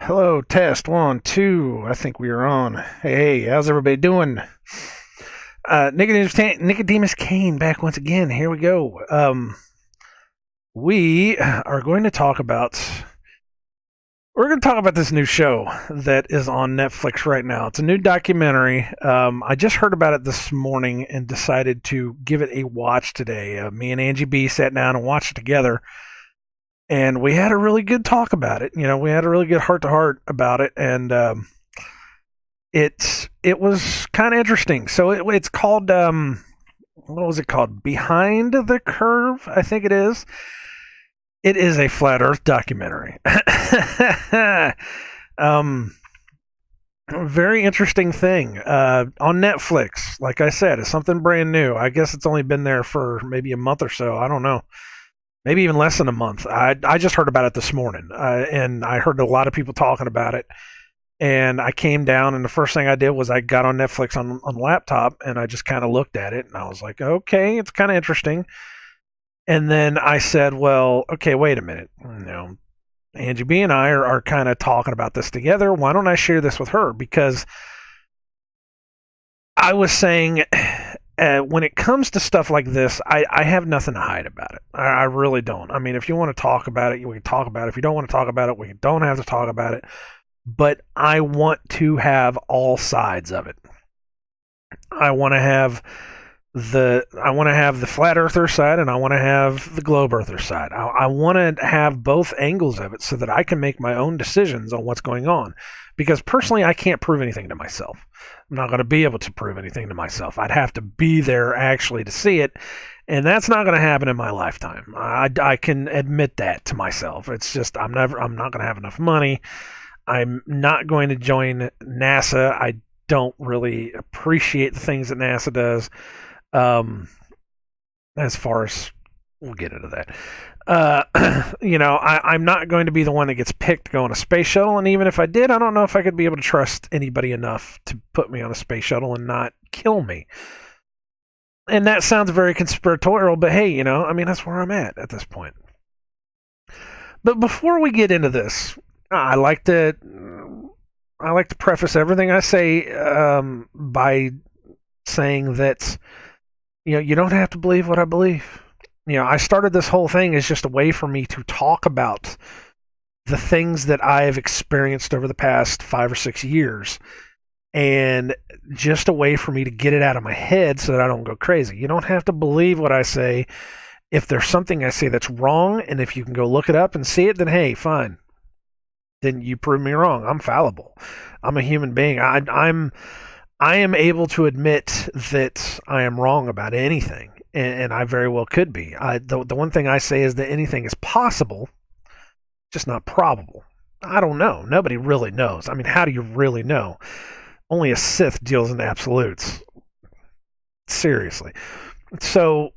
Hello, test one, two. I think we are on. Hey, how's everybody doing? Nicodemus Kane back once again. Here we go. We are going to talk about. We're going to talk about this new show that is on Netflix right now. It's a new documentary. I just heard about it this morning and decided to give it a watch today. Me and Angie B sat down and watched it together, and we had a really good talk about it. We had a really good heart to heart about it, and it was kind of interesting. So it's called what was it called? Behind the Curve, I think it is. It is a flat Earth documentary. Very interesting thing on Netflix. Like I said, it's something brand new. I guess it's only been there for maybe a month or so. I don't know, maybe even less than a month. I just heard about it this morning, and I heard a lot of people talking about it. And I came down, and the first thing I did was I got on Netflix on the laptop, and I just kind of looked at it, and I was like, okay, it's kind of interesting. And then I said, well, okay, wait a minute. Angie B and I are kind of talking about this together. Why don't I share this with her? Because I was saying, when it comes to stuff like this, I have nothing to hide about it. I really don't. I mean, if you want to talk about it, we can talk about it. If you don't want to talk about it, we don't have to talk about it. But I want to have all sides of it. I want to have the flat earther side, and I want to have the globe earther side. I want to have both angles of it so that I can make my own decisions on what's going on. Because personally, I can't prove anything to myself. I'm not going to be able to prove anything to myself. I'd have to be there actually to see it, and that's not going to happen in my lifetime. I can admit that to myself. It's just I'm not going to have enough money. I'm not going to join NASA. I don't really appreciate the things that NASA does. As far as we'll get into that, I'm not going to be the one that gets picked to go on a space shuttle. And even if I did, I don't know if I could be able to trust anybody enough to put me on a space shuttle and not kill me. And that sounds very conspiratorial, but hey, that's where I'm at this point. But before we get into this, I like to preface everything I say by saying that you don't have to believe what I believe. I started this whole thing as just a way for me to talk about the things that I have experienced over the past 5 or 6 years, and just a way for me to get it out of my head so that I don't go crazy. You don't have to believe what I say. If there's something I say that's wrong, and if you can go look it up and see it, then hey, fine. Then you prove me wrong. I'm fallible. I'm a human being. I am able to admit that I am wrong about anything, and I very well could be. The one thing I say is that anything is possible, just not probable. I don't know. Nobody really knows. I mean, how do you really know? Only a Sith deals in absolutes. Seriously. So,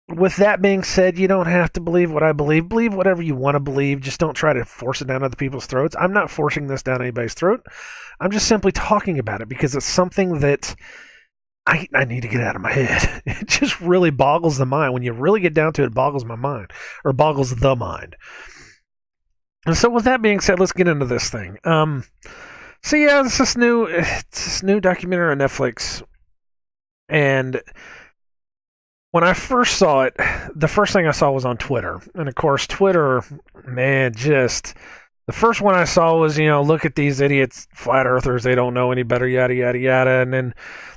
with that being said, you don't have to believe what I believe. Believe whatever you want to believe. Just don't try to force it down other people's throats. I'm not forcing this down anybody's throat. I'm just simply talking about it because it's something that I need to get out of my head. It just really boggles the mind. When you really get down to it, it boggles my mind, or boggles the mind. And so with that being said, let's get into this thing. So yeah, it's this new documentary on Netflix. And when I first saw it, the first thing I saw was on Twitter. And of course, Twitter, man, just the first one I saw was, look at these idiots, flat earthers, they don't know any better, yada, yada, yada. And then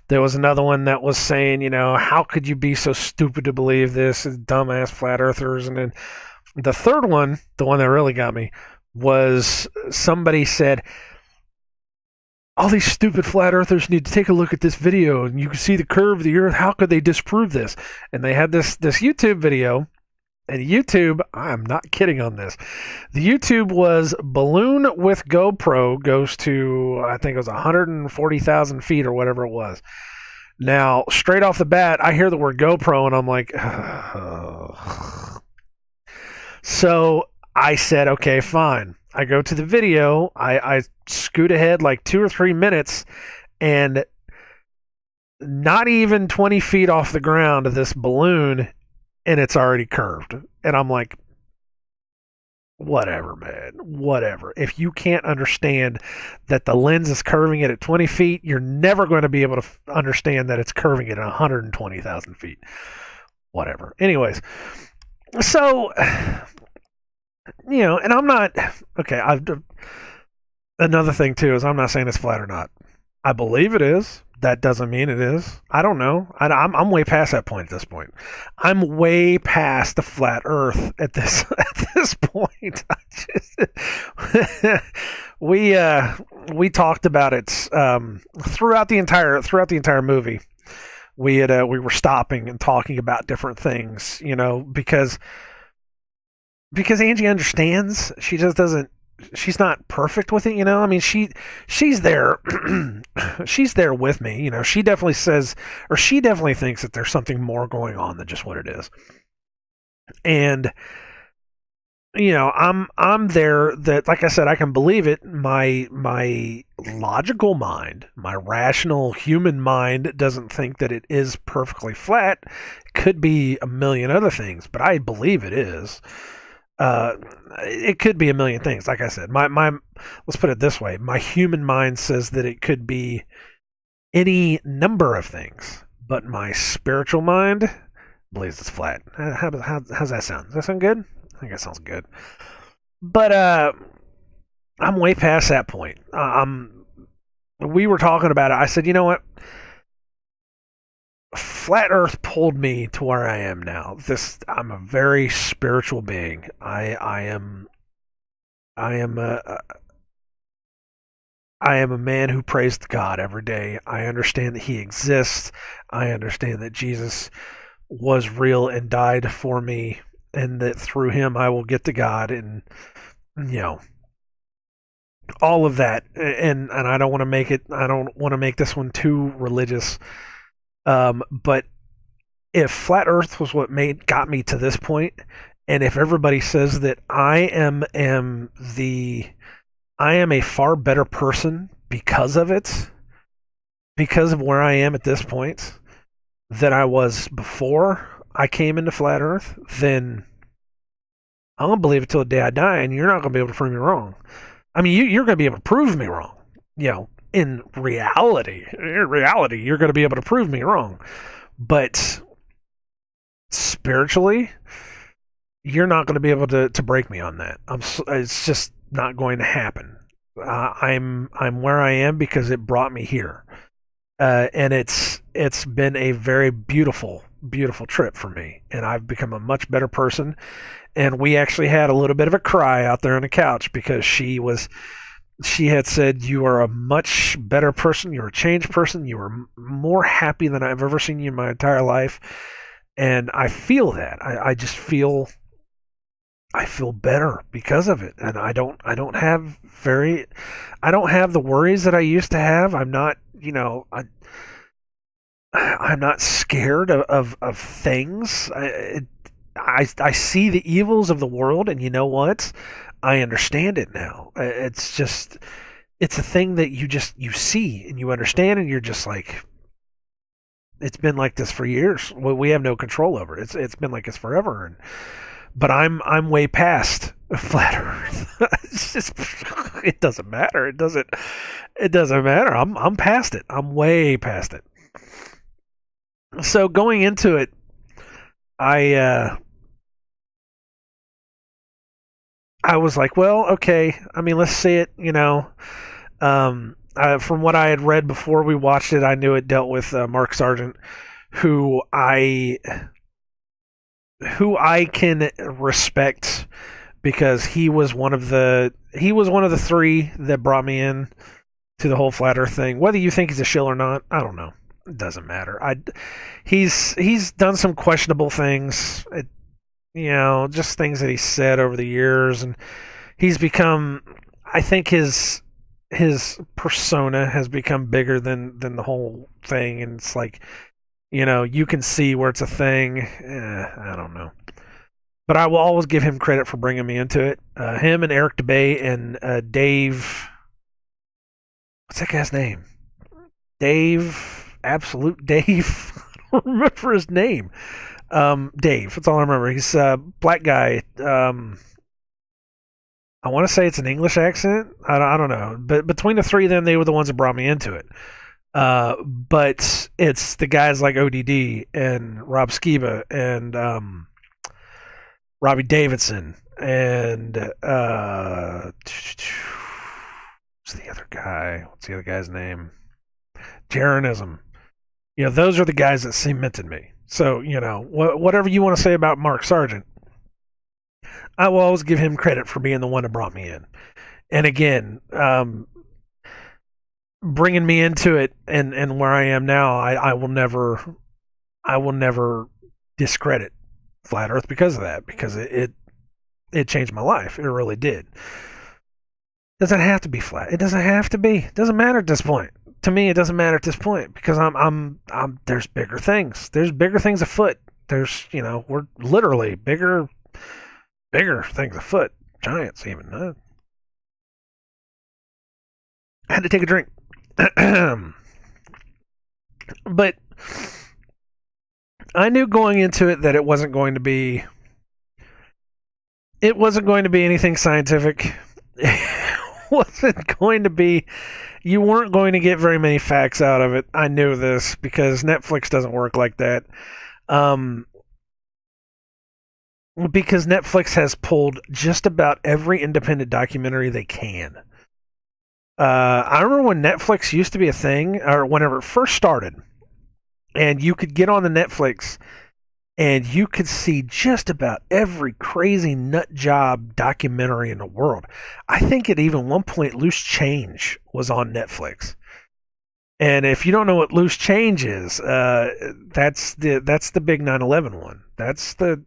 there was another one that was saying, how could you be so stupid to believe this, dumbass flat earthers? And then the third one, the one that really got me, was somebody said, all these stupid flat earthers need to take a look at this video and you can see the curve of the earth. How could they disprove this? And they had this YouTube video, and YouTube, I'm not kidding on this. The YouTube was balloon with GoPro goes to, I think it was 140,000 feet or whatever it was. Now, straight off the bat, I hear the word GoPro and I'm like, ugh. So I said, okay, fine. I go to the video, I scoot ahead like 2 or 3 minutes, and not even 20 feet off the ground of this balloon, and it's already curved. And I'm like, whatever, man, whatever. If you can't understand that the lens is curving it at 20 feet, you're never going to be able to understand that it's curving it at 120,000 feet. Whatever. Anyways, so, and I'm not, okay, another thing too is I'm not saying it's flat or not. I believe it is. That doesn't mean it is. I don't know. I'm way past that point at this point. I'm way past the flat Earth at this at this point. We talked about it throughout the entire movie. We were stopping and talking about different things, because Angie understands. She just doesn't. She's not perfect with it, I mean, she's there. She's there with me. She definitely says, or she definitely thinks that there's something more going on than just what it is. And I'm there. That, like I said, I can believe it. My logical mind, my rational human mind, doesn't think that it is perfectly flat. It could be a million other things, but I believe it is. It could be a million things. Like I said, my let's put it this way: my human mind says that it could be any number of things, but my spiritual mind believes it's flat. How's that sound? Does that sound good? I think that sounds good. But I'm way past that point. We were talking about it. I said, you know what? Flat Earth pulled me to where I am now. I'm a very spiritual being. I am a man who prays to God every day. I understand that He exists. I understand that Jesus was real and died for me, and that through Him I will get to God, and you know all of that. And I don't want to make it. I don't want to make this one too religious. But if flat Earth was what got me to this point, and if everybody says that I am a far better person because of it, because of where I am at this point, than I was before I came into flat Earth, then I'm gonna believe it till the day I die, and you're not gonna be able to prove me wrong. I mean, you're gonna be able to prove me wrong. In reality, you're going to be able to prove me wrong. But spiritually, you're not going to be able to break me on that. It's just not going to happen. I'm where I am because it brought me here, and it's been a very beautiful trip for me, and I've become a much better person. And we actually had a little bit of a cry out there on the couch because she had said, you are a much better person. You're a changed person. You are more happy than I've ever seen you in my entire life. And I feel that. I just feel better because of it. And I don't have the worries that I used to have. I'm not, I'm not scared of things. I see the evils of the world, and you know what? I understand it now. It's a thing that you see and you understand, and you're just like, it's been like this for years. We have no control over it. It's been like this forever. But I'm way past flat Earth. It's just, it doesn't matter. It doesn't matter. I'm past it. I'm way past it. So going into it, I was like, well, okay. I mean, let's see it. From what I had read before we watched it, I knew it dealt with Mark Sargent, who I can respect because he was one of the three that brought me in to the whole flat Earth thing. Whether you think he's a shill or not, I don't know. It doesn't matter. He's done some questionable things. Just things that he said over the years, and he's become, I think his persona has become bigger than the whole thing, and it's like, you can see where it's a thing. I don't know. But I will always give him credit for bringing me into it. Him and Eric DeBay and Dave, what's that guy's name? Dave, Absolute Dave. I don't remember his name. Dave, that's all I remember. He's a black guy. I want to say it's an English accent. I don't know, but between the three of them, they were the ones that brought me into it. But it's the guys like ODD and Rob Skiba and Robbie Davidson and what's the other guy? What's the other guy's name? Jaronism. You know, those are the guys that cemented me. So, you know, whatever you want to say about Mark Sargent, I will always give him credit for being the one that brought me in. And again, bringing me into it and where I am now, I will never discredit flat Earth because of that, because it changed my life. It really did. Doesn't have to be flat. It doesn't have to be. It doesn't matter at this point. To me, it doesn't matter at this point because I'm. There's bigger things. There's bigger things afoot. There's, you know, we're literally bigger things afoot. Giants even. I had to take a drink. But I knew going into it that it wasn't going to be anything scientific. It wasn't going to be, you weren't going to get very many facts out of it. I knew this because Netflix doesn't work like that. Because Netflix has pulled just about every independent documentary they can. I remember when Netflix used to be a thing, or whenever it first started, and you could get on the Netflix and you could see just about every crazy nut job documentary in the world. I think at even one point Loose Change was on Netflix. And if you don't know what Loose Change is, that's the big 9/11 one. That's the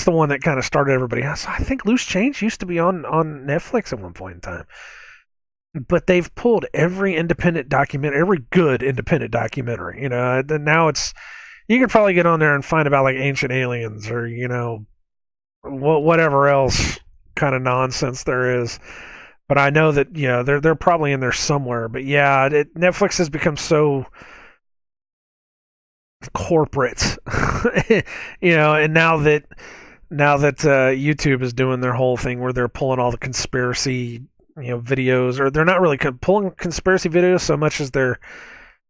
one that kind of started everybody else. I think Loose Change used to be on Netflix at one point in time. But they've pulled every independent documentary, every good independent documentary. You know, and now you could probably get on there and find about like Ancient Aliens or, you know, whatever else kind of nonsense there is. But I know that, you know, they're probably in there somewhere. But yeah, Netflix has become so corporate, you know, and now that YouTube is doing their whole thing where they're pulling all the conspiracy, you know, videos, or they're not really pulling conspiracy videos so much as they're,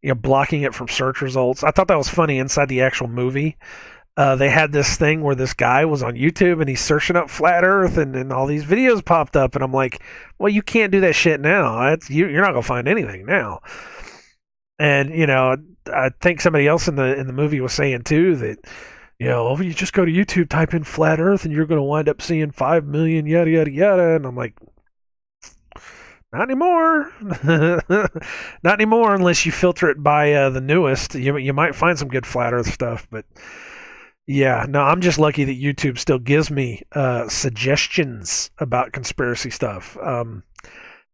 you know, blocking it from search results. I thought that was funny. Inside the actual movie, they had this thing where this guy was on YouTube and he's searching up flat Earth, and all these videos popped up, and I'm like, well, you can't do that shit now. You're not gonna find anything now. And, you know, I think somebody else in the movie was saying too that, you know, oh, you just go to YouTube, type in flat Earth, and you're going to wind up seeing 5 million yada yada yada. And I'm like, not anymore. Not anymore, unless you filter it by the newest. You might find some good flat Earth stuff, but yeah, no, I'm just lucky that YouTube still gives me suggestions about conspiracy stuff.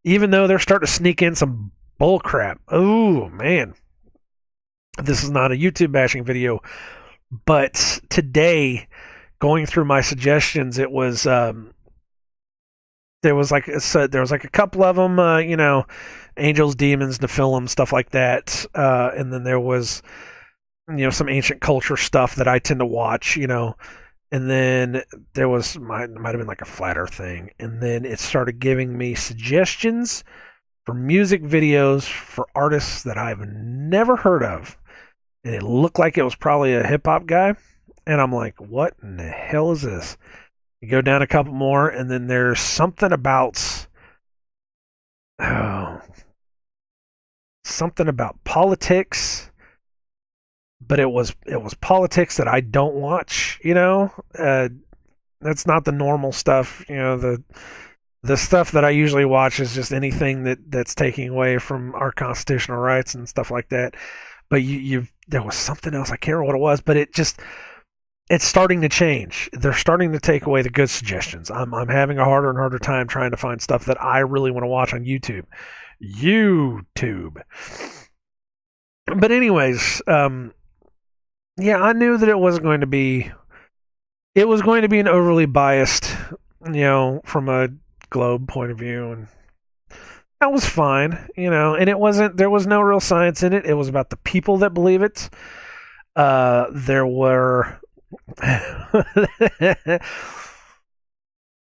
Even though they're starting to sneak in some bull crap. Oh man, this is not a YouTube bashing video, but today, going through my suggestions, it was there was like a couple of them, you know, angels, demons, Nephilim, stuff like that, and then there was, you know, some ancient culture stuff that I tend to watch, you know, and then there was might have been like a flat Earth thing, and then it started giving me suggestions for music videos for artists that I've never heard of. And it looked like it was probably a hip hop guy. And I'm like, what in the hell is this? You go down a couple more, and then there's something about politics, but it was politics that I don't watch, you know? That's not the normal stuff, you know, the stuff that I usually watch is just anything that's taking away from our constitutional rights and stuff like that. But there was something else, I can't remember what it was, but it's starting to change. They're starting to take away the good suggestions. I'm having a harder and harder time trying to find stuff that I really want to watch on YouTube. But anyways, yeah, I knew that it was going to be an overly biased, you know, from a globe point of view, and that was fine, you know, and there was no real science in it. It was about the people that believe it. There were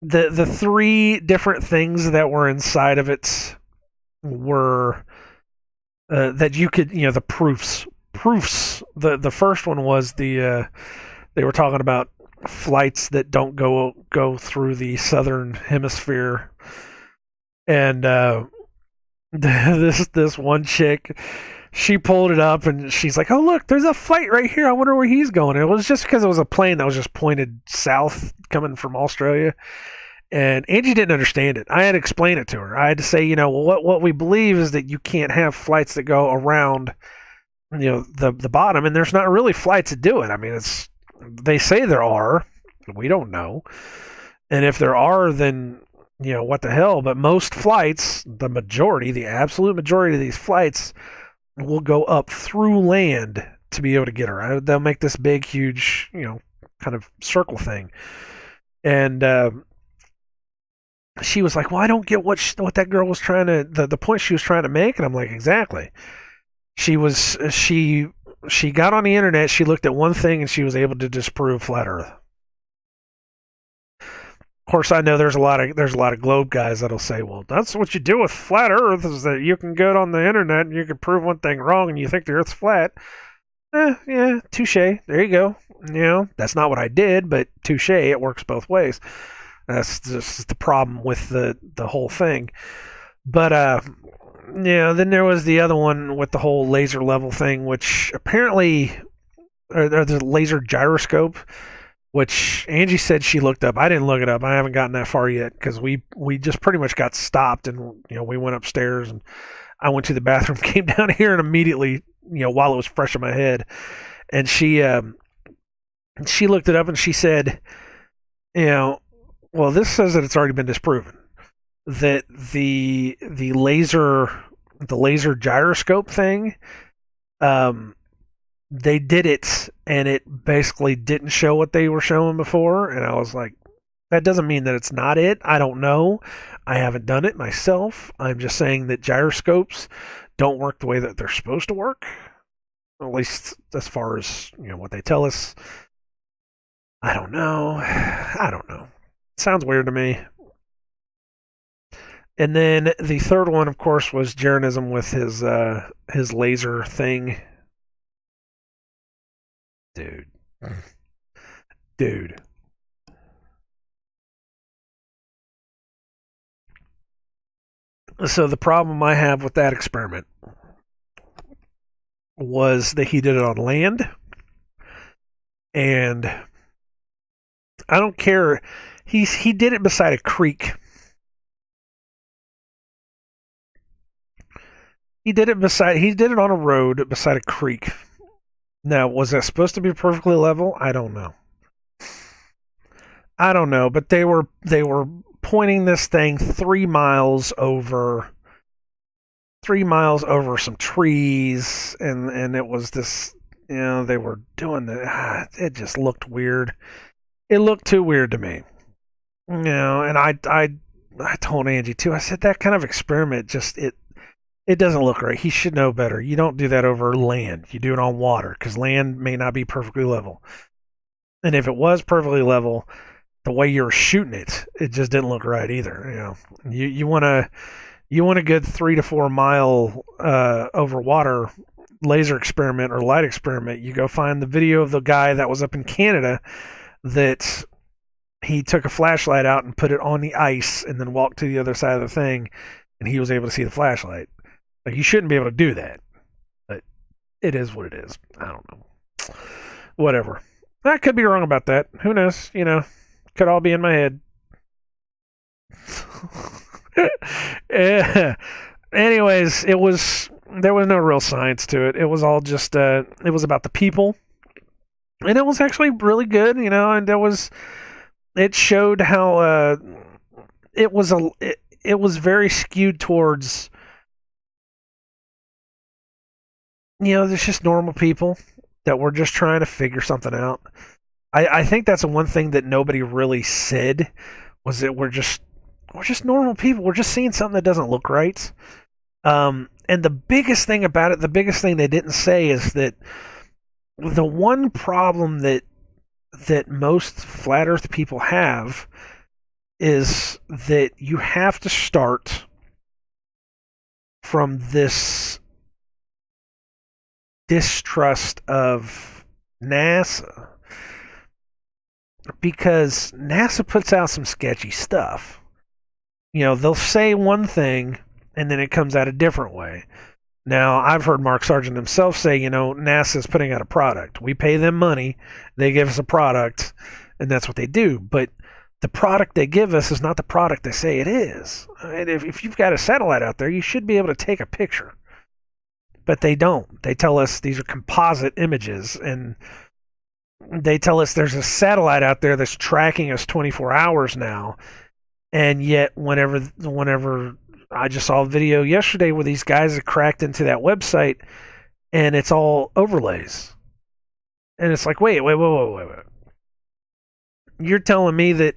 the three different things that were inside of it were that you could, the proofs. The first one was they were talking about flights that don't go through the southern hemisphere, and this one chick, she pulled it up and she's like, "Oh, look, there's a flight right here. I wonder where he's going." And it was just because it was a plane that was just pointed south coming from Australia. And Angie didn't understand it. I had to explain it to her. I had to say, what we believe is that you can't have flights that go around, the bottom, and there's not really flights that do it. I mean, they say there are. We don't know. And if there are, then, what the hell? But most flights, the absolute majority of these flights will go up through land to be able to get her. They'll make this big, huge, kind of circle thing. And she was like, "Well, I don't get what that girl was trying to the point she was trying to make." And I'm like, "Exactly." She got on the internet, she looked at one thing, and she was able to disprove flat Earth. Of course, I know there's a lot of globe guys that'll say, "Well, that's what you do with flat Earth is that you can go on the internet and you can prove one thing wrong and you think the Earth's flat." Yeah, touche. There you go. That's not what I did, but touche. It works both ways. That's just the problem with the whole thing. But then there was the other one with the whole laser level thing, which apparently, or the laser gyroscope, which Angie said she looked up. I didn't look it up. I haven't gotten that far yet because we just pretty much got stopped, and we went upstairs and I went to the bathroom, came down here, and immediately, while it was fresh in my head, and she looked it up and she said, well, this says that it's already been disproven that the laser gyroscope thing, they did it and it basically didn't show what they were showing before. And I was like, that doesn't mean that it's not it. I don't know. I haven't done it myself. I'm just saying that gyroscopes don't work the way that they're supposed to work, at least as far as what they tell us. I don't know. Sounds weird to me. And then the third one, of course, was Jeranism with his laser thing. Dude. So the problem I have with that experiment was that he did it on land, and I don't care. He did it beside a creek. He did it on a road beside a creek. Now, was that supposed to be perfectly level? I don't know. But they were pointing this thing 3 miles over some trees, and it was this, they were doing it just looked weird. It looked too weird to me. And I told Angie too. I said that kind of experiment just it doesn't look right. He should know better. You don't do that over land. You do it on water because land may not be perfectly level. And if it was perfectly level, the way you were shooting it just didn't look right either. You want a good 3 to 4 mile over water laser experiment or light experiment. You go find the video of the guy that was up in Canada that he took a flashlight out and put it on the ice and then walked to the other side of the thing, and he was able to see the flashlight. Like, you shouldn't be able to do that, but it is what it is. I don't know. Whatever. I could be wrong about that. Who knows? Could all be in my head. Yeah. Anyways, there was no real science to it. It was all just it was about the people, and it was actually really good. And it showed how it was very skewed towards. There's just normal people that were just trying to figure something out. I think that's the one thing that nobody really said was that we're just normal people. We're just seeing something that doesn't look right. And the biggest thing about it, the biggest thing they didn't say is that the one problem that most flat Earth people have is that you have to start from this distrust of NASA, because NASA puts out some sketchy stuff. They'll say one thing and then it comes out a different way. Now, I've heard Mark Sargent himself say, NASA's putting out a product. We pay them money, they give us a product, and that's what they do. But the product they give us is not the product they say it is. And if you've got a satellite out there, you should be able to take a picture. But they don't. They tell us these are composite images, and they tell us there's a satellite out there that's tracking us 24 hours now. And yet, whenever I just saw a video yesterday where these guys have cracked into that website, and it's all overlays. And it's like, wait. You're telling me that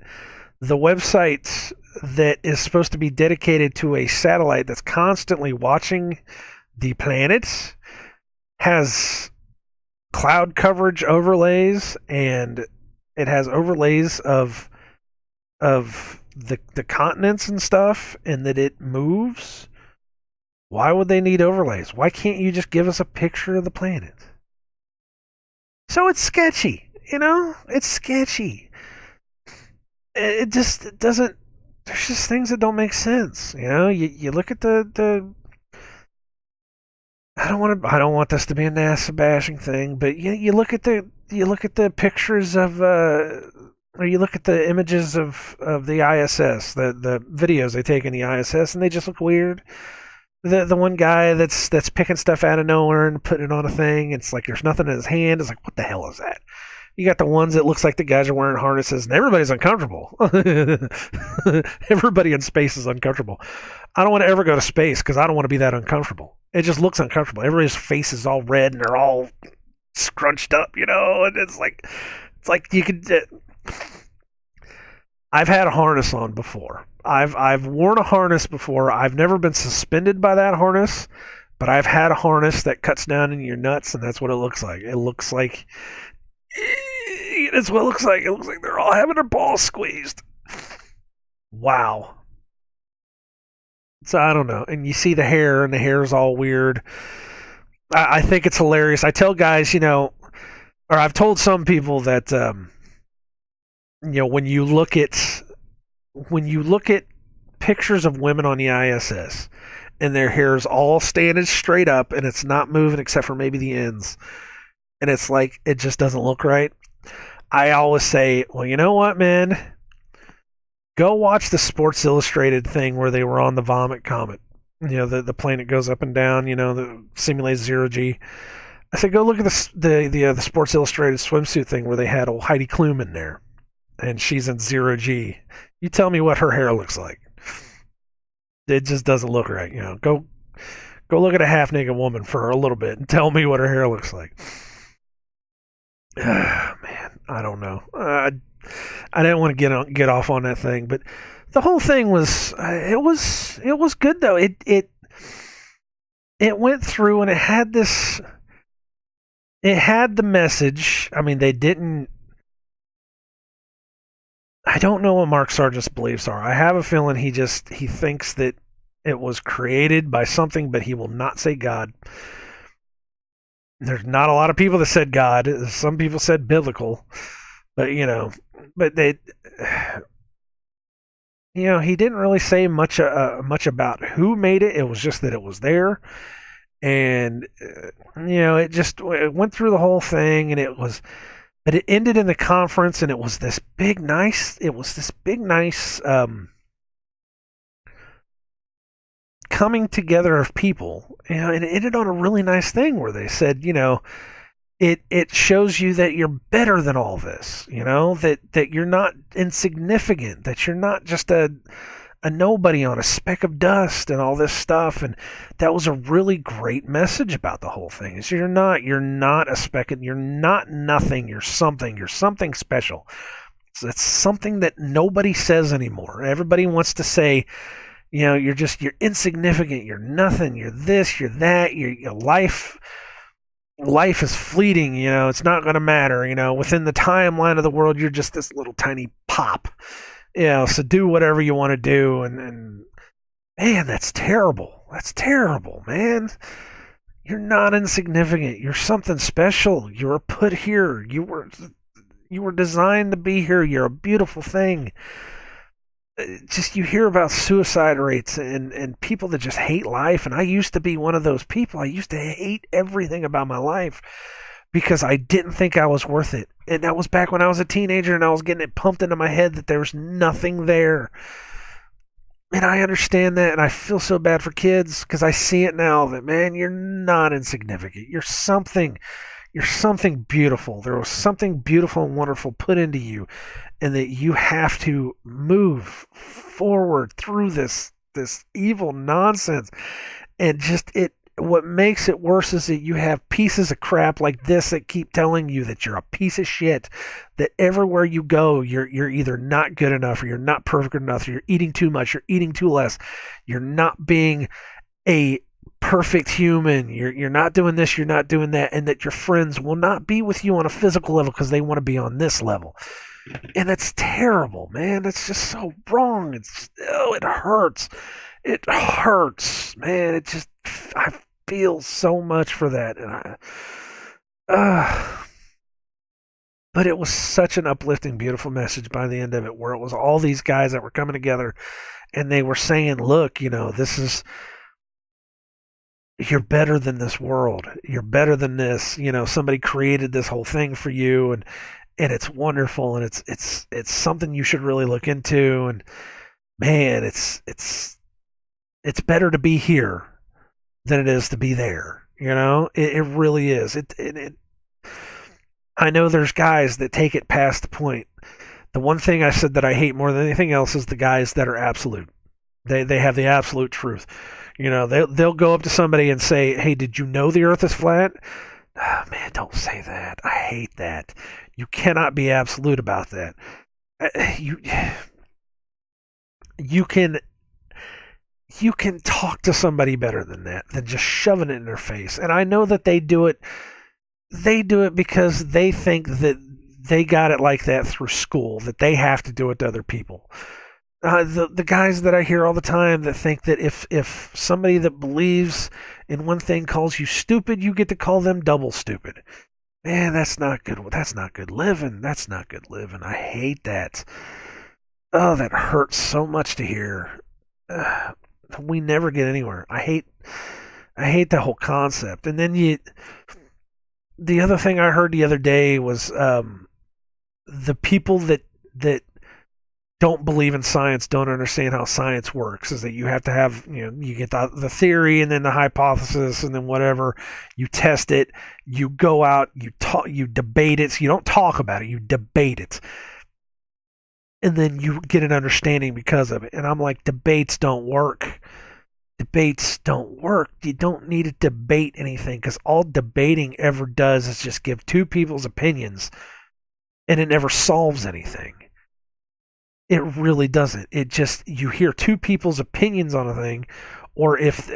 the website that is supposed to be dedicated to a satellite that's constantly watching the planets has cloud coverage overlays, and it has overlays of the continents and stuff, and that it moves? Why would they need overlays? Why can't you just give us a picture of the planet? So it's sketchy, It's sketchy. It doesn't. There's just things that don't make sense. You look at the. I don't want this to be a NASA bashing thing, but you look at the pictures of or you look at the images of the ISS, the videos they take in the ISS, and they just look weird. The one guy that's picking stuff out of nowhere and putting it on a thing, it's like there's nothing in his hand. It's like, what the hell is that? You got the ones that looks like the guys are wearing harnesses, and everybody's uncomfortable. Everybody in space is uncomfortable. I don't want to ever go to space because I don't want to be that uncomfortable. It just looks uncomfortable. Everybody's face is all red and they're all scrunched up, and it's like you could. I've had a harness on before. I've worn a harness before. I've never been suspended by that harness, but I've had a harness that cuts down in your nuts, and that's what it looks like. It looks like. That's what it looks like. It looks like they're all having their balls squeezed. Wow. So I don't know. And you see the hair, and the hair is all weird. I think it's hilarious. I tell guys, or I've told some people that, when you look at pictures of women on the ISS, and their hair is all standing straight up, and it's not moving except for maybe the ends, and it's like it just doesn't look right. I always say, well, you know what, man? Go watch the Sports Illustrated thing where they were on the Vomit Comet. The plane that goes up and down, that simulates zero-G. I said, go look at the Sports Illustrated swimsuit thing where they had old Heidi Klum in there, and she's in zero-G. You tell me what her hair looks like. It just doesn't look right. Go look at a half-naked woman for a little bit and tell me what her hair looks like. Man, I don't know. I didn't want to get off on that thing, but the whole thing was it was good though. It went through, and it had the message. I mean, they didn't. I don't know what Mark Sargent's beliefs are. I have a feeling he thinks that it was created by something, but he will not say God. There's not a lot of people that said God. Some people said biblical, but they, he didn't really say much about who made it. It was just that it was there, and it went through the whole thing, and but it ended in the conference, and it was this big nice coming together of people, and it ended on a really nice thing where they said, it shows you that you're better than all this, that you're not insignificant, that you're not just a nobody on a speck of dust and all this stuff. And that was a really great message about the whole thing. Is you're not a speck of, you're not nothing, you're something special. So it's something that nobody says anymore. Everybody wants to say, you're insignificant, you're nothing, you're this, you're that, your life is fleeting, it's not going to matter, within the timeline of the world, you're just this little tiny pop. So do whatever you want to do, and man, that's terrible. That's terrible, man. You're not insignificant. You're something special. You were put here. You were designed to be here. You're a beautiful thing. Just you hear about suicide rates and people that just hate life, and I used to be one of those people. I used to hate everything about my life because I didn't think I was worth it. And that was back when I was a teenager and I was getting it pumped into my head that there was nothing there. And I understand that, and I feel so bad for kids because I see it now that, man, you're not insignificant. You're something beautiful. There was something beautiful and wonderful put into you, and that you have to move forward through this evil nonsense. And just it what makes it worse is that you have pieces of crap like this that keep telling you that you're a piece of shit, that everywhere you go you're either not good enough or you're not perfect enough, you're eating too much, you're eating too less, you're not being a perfect human, you're not doing this, you're not doing that, and that your friends will not be with you on a physical level because they want to be on this level. And it's terrible, man. It's just so wrong. It hurts. It hurts, man. I feel so much for that, and but it was such an uplifting, beautiful message by the end of it, where it was all these guys that were coming together, and they were saying, "Look, this is you're better than this world. You're better than this. Somebody created this whole thing for you, and it's wonderful, and it's something you should really look into. And man, it's better to be here than it is to be there. It really is. I know there's guys that take it past the point. The one thing I said that I hate more than anything else is the guys that are absolute. They have the absolute truth. They'll go up to somebody and say, "Hey, did you know the Earth is flat?" Oh, man, don't say that. I hate that. You cannot be absolute about that. You you can you can talk to somebody better than that, than just shoving it in their face. And I know that they do it. They do it because they think that they got it like that through school, that they have to do it to other people. The guys that I hear all the time that think that if somebody that believes in one thing calls you stupid, you get to call them double stupid. Man, that's not good. That's not good living. That's not good living. I hate that. Oh, that hurts so much to hear. We never get anywhere. I hate that whole concept. And then the other thing I heard the other day was the people that don't believe in science don't understand how science works. Is that you have to have, you get the theory and then the hypothesis and then whatever, you test it, you go out, you debate it. So you don't talk about it, you debate it, and then you get an understanding because of it. And I'm like, debates don't work. Debates don't work. You don't need to debate anything, because all debating ever does is just give two people's opinions, and it never solves anything. It really doesn't. It just, you hear two people's opinions on a thing, or if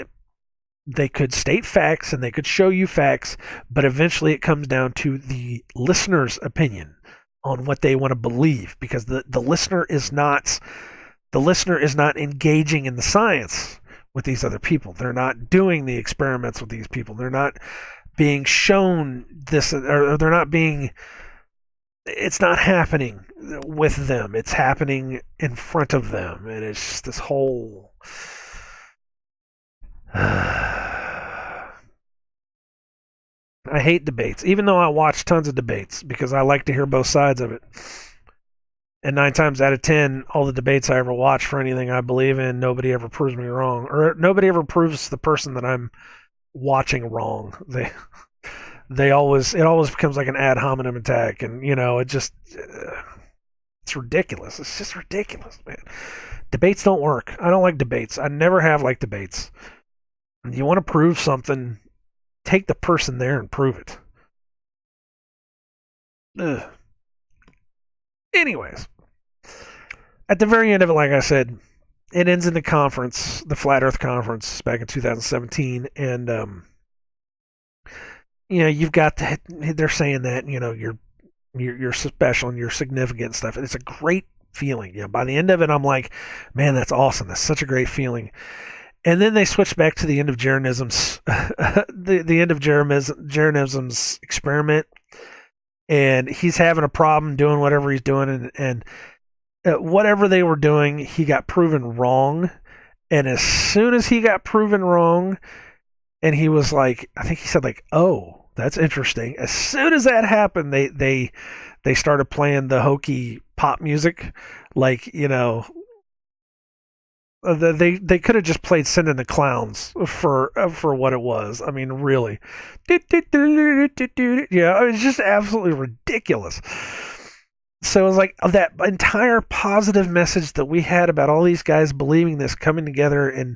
they could state facts and they could show you facts, but eventually it comes down to the listener's opinion on what they want to believe, because the listener is not engaging in the science with these other people. They're not doing the experiments with these people. They're not being shown this, or they're not being, it's not happening with them. It's happening in front of them. And it's just this whole I hate debates, even though I watch tons of debates because I like to hear both sides of it. And 9 times out of 10, all the debates I ever watch for anything I believe in, nobody ever proves me wrong, or nobody ever proves the person that I'm watching wrong. It always becomes like an ad hominem attack, and it's ridiculous. It's just ridiculous, man. Debates don't work. I don't like debates. I never have liked debates. You want to prove something, take the person there and prove it. Ugh. Anyways, at the very end of it, like I said, it ends in the conference, the Flat Earth Conference back in 2017, and you've got they're saying that you're special and you're significant and stuff. And it's a great feeling. By the end of it, I'm like, man, that's awesome. That's such a great feeling. And then they switched back to the end of Jeranism's the end of Jeranism's experiment, and he's having a problem doing whatever he's doing, and whatever they were doing, he got proven wrong. And as soon as he got proven wrong, and he was like, I think he said like, "Oh, that's interesting." As soon as that happened, they started playing the hokey pop music, like they could have just played "Send in the Clowns" for what it was. I mean, really, yeah, it was just absolutely ridiculous. So it was like that entire positive message that we had about all these guys believing this, coming together and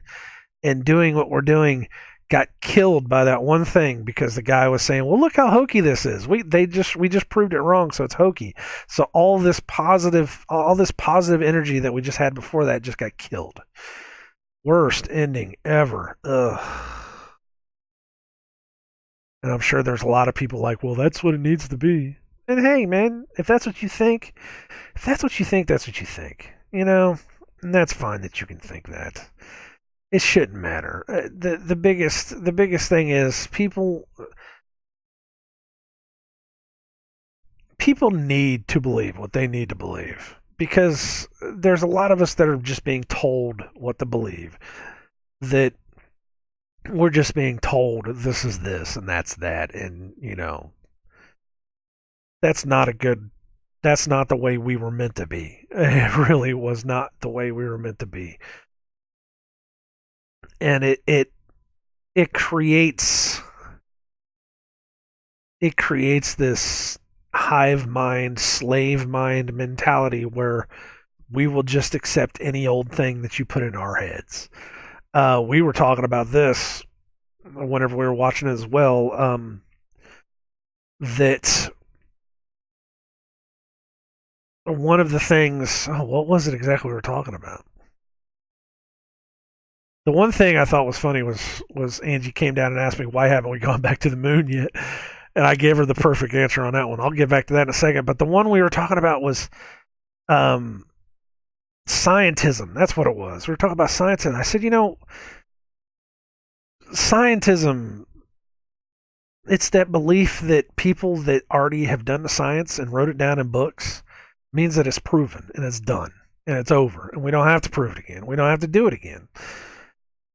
doing what we're doing, got killed by that one thing because the guy was saying, "Well, look how hokey this is. We just proved it wrong, so it's hokey." So all this positive energy that we just had before that just got killed. Worst ending ever. Ugh. And I'm sure there's a lot of people like, "Well, that's what it needs to be." And hey, man, if that's what you think, that's what you think. And that's fine that you can think that. It shouldn't matter. The biggest thing is people need to believe what they need to believe, because there's a lot of us that are just being told what to believe, that we're just being told this is this and that's that, and that's not a good that's not the way we were meant to be. It really was not the way we were meant to be. And it creates this hive mind, slave mind mentality where we will just accept any old thing that you put in our heads. We were talking about this whenever we were watching it as well. That one of the things, what was it exactly we were talking about? The one thing I thought was funny was Angie came down and asked me, why haven't we gone back to the moon yet? And I gave her the perfect answer on that one. I'll get back to that in a second. But the one we were talking about was scientism. That's what it was. We were talking about science, and I said, scientism, it's that belief that people that already have done the science and wrote it down in books means that it's proven and it's done and it's over, and we don't have to prove it again. We don't have to do it again.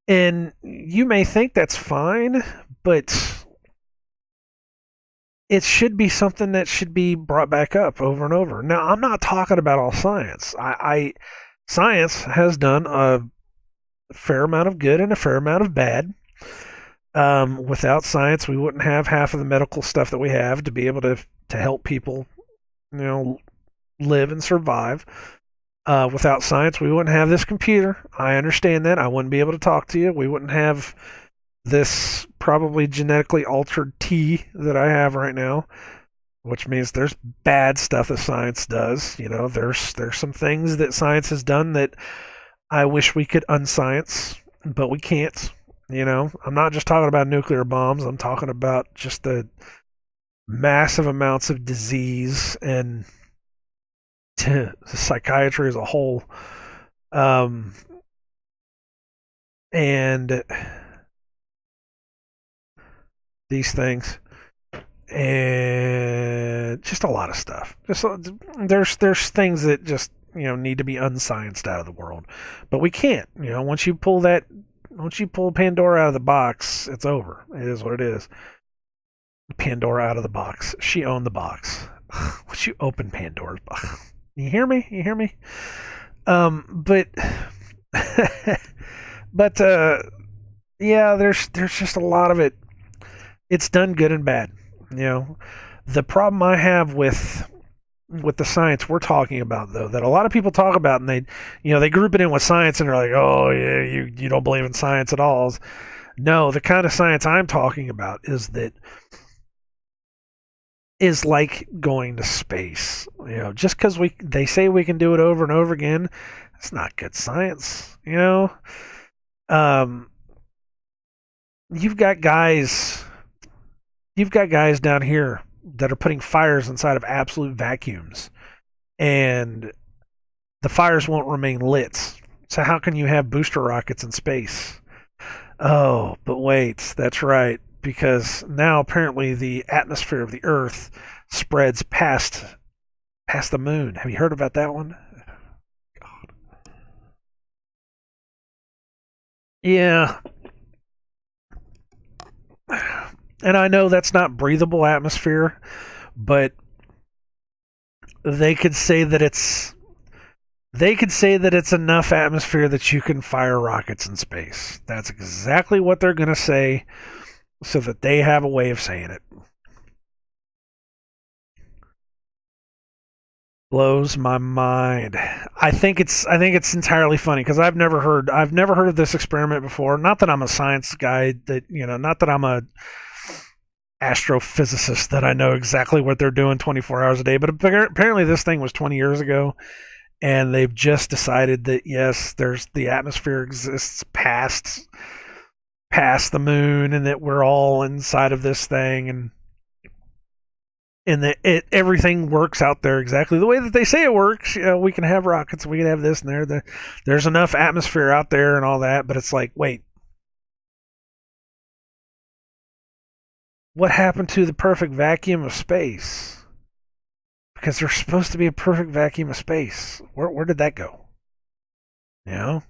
And you may think that's fine, but it should be something that should be brought back up over and over. Now, I'm not talking about all science. Science has done a fair amount of good and a fair amount of bad. Without science, we wouldn't have half of the medical stuff that we have to be able to help people, live and survive. Without science, we wouldn't have this computer. I understand that. I wouldn't be able to talk to you. We wouldn't have this probably genetically altered tea that I have right now, which means there's bad stuff that science does. There's some things that science has done that I wish we could unscience, but we can't. I'm not just talking about nuclear bombs. I'm talking about just the massive amounts of disease and psychiatry as a whole, and these things, and just a lot of stuff. Just there's things that just need to be unscienced out of the world, but we can't. Once you pull Pandora out of the box, it's over. It is what it is. Pandora out of the box. She owned the box. Once you open Pandora's box. You hear me? But yeah, there's just a lot of it. It's done good and bad. The problem I have with the science we're talking about, though, that a lot of people talk about, and they group it in with science, and they're like, oh yeah, you don't believe in science at all. No, the kind of science I'm talking about is like going to space. Just because they say we can do it over and over again, it's not good science. You've got guys down here that are putting fires inside of absolute vacuums, and the fires won't remain lit. So how can you have booster rockets in space? Oh, but wait, that's right. Because now apparently the atmosphere of the Earth spreads past the moon. Have you heard about that one? Yeah, and I know that's not breathable atmosphere, but they could say that it's enough atmosphere that you can fire rockets in space. That's exactly what they're going to say, so that they have a way of saying it. Blows my mind. I think it's entirely funny because I've never heard of this experiment before. Not that I'm a science guy, not that I'm a astrophysicist that I know exactly what they're doing 24 hours a day, but apparently this thing was 20 years ago, and they've just decided that yes, there's the atmosphere exists past the moon, and that we're all inside of this thing, and that everything works out there exactly the way that they say it works. We can have rockets, we can have this and there's enough atmosphere out there and all that, but it's like, wait, what happened to the perfect vacuum of space? Because there's supposed to be a perfect vacuum of space. Where did that go? You know,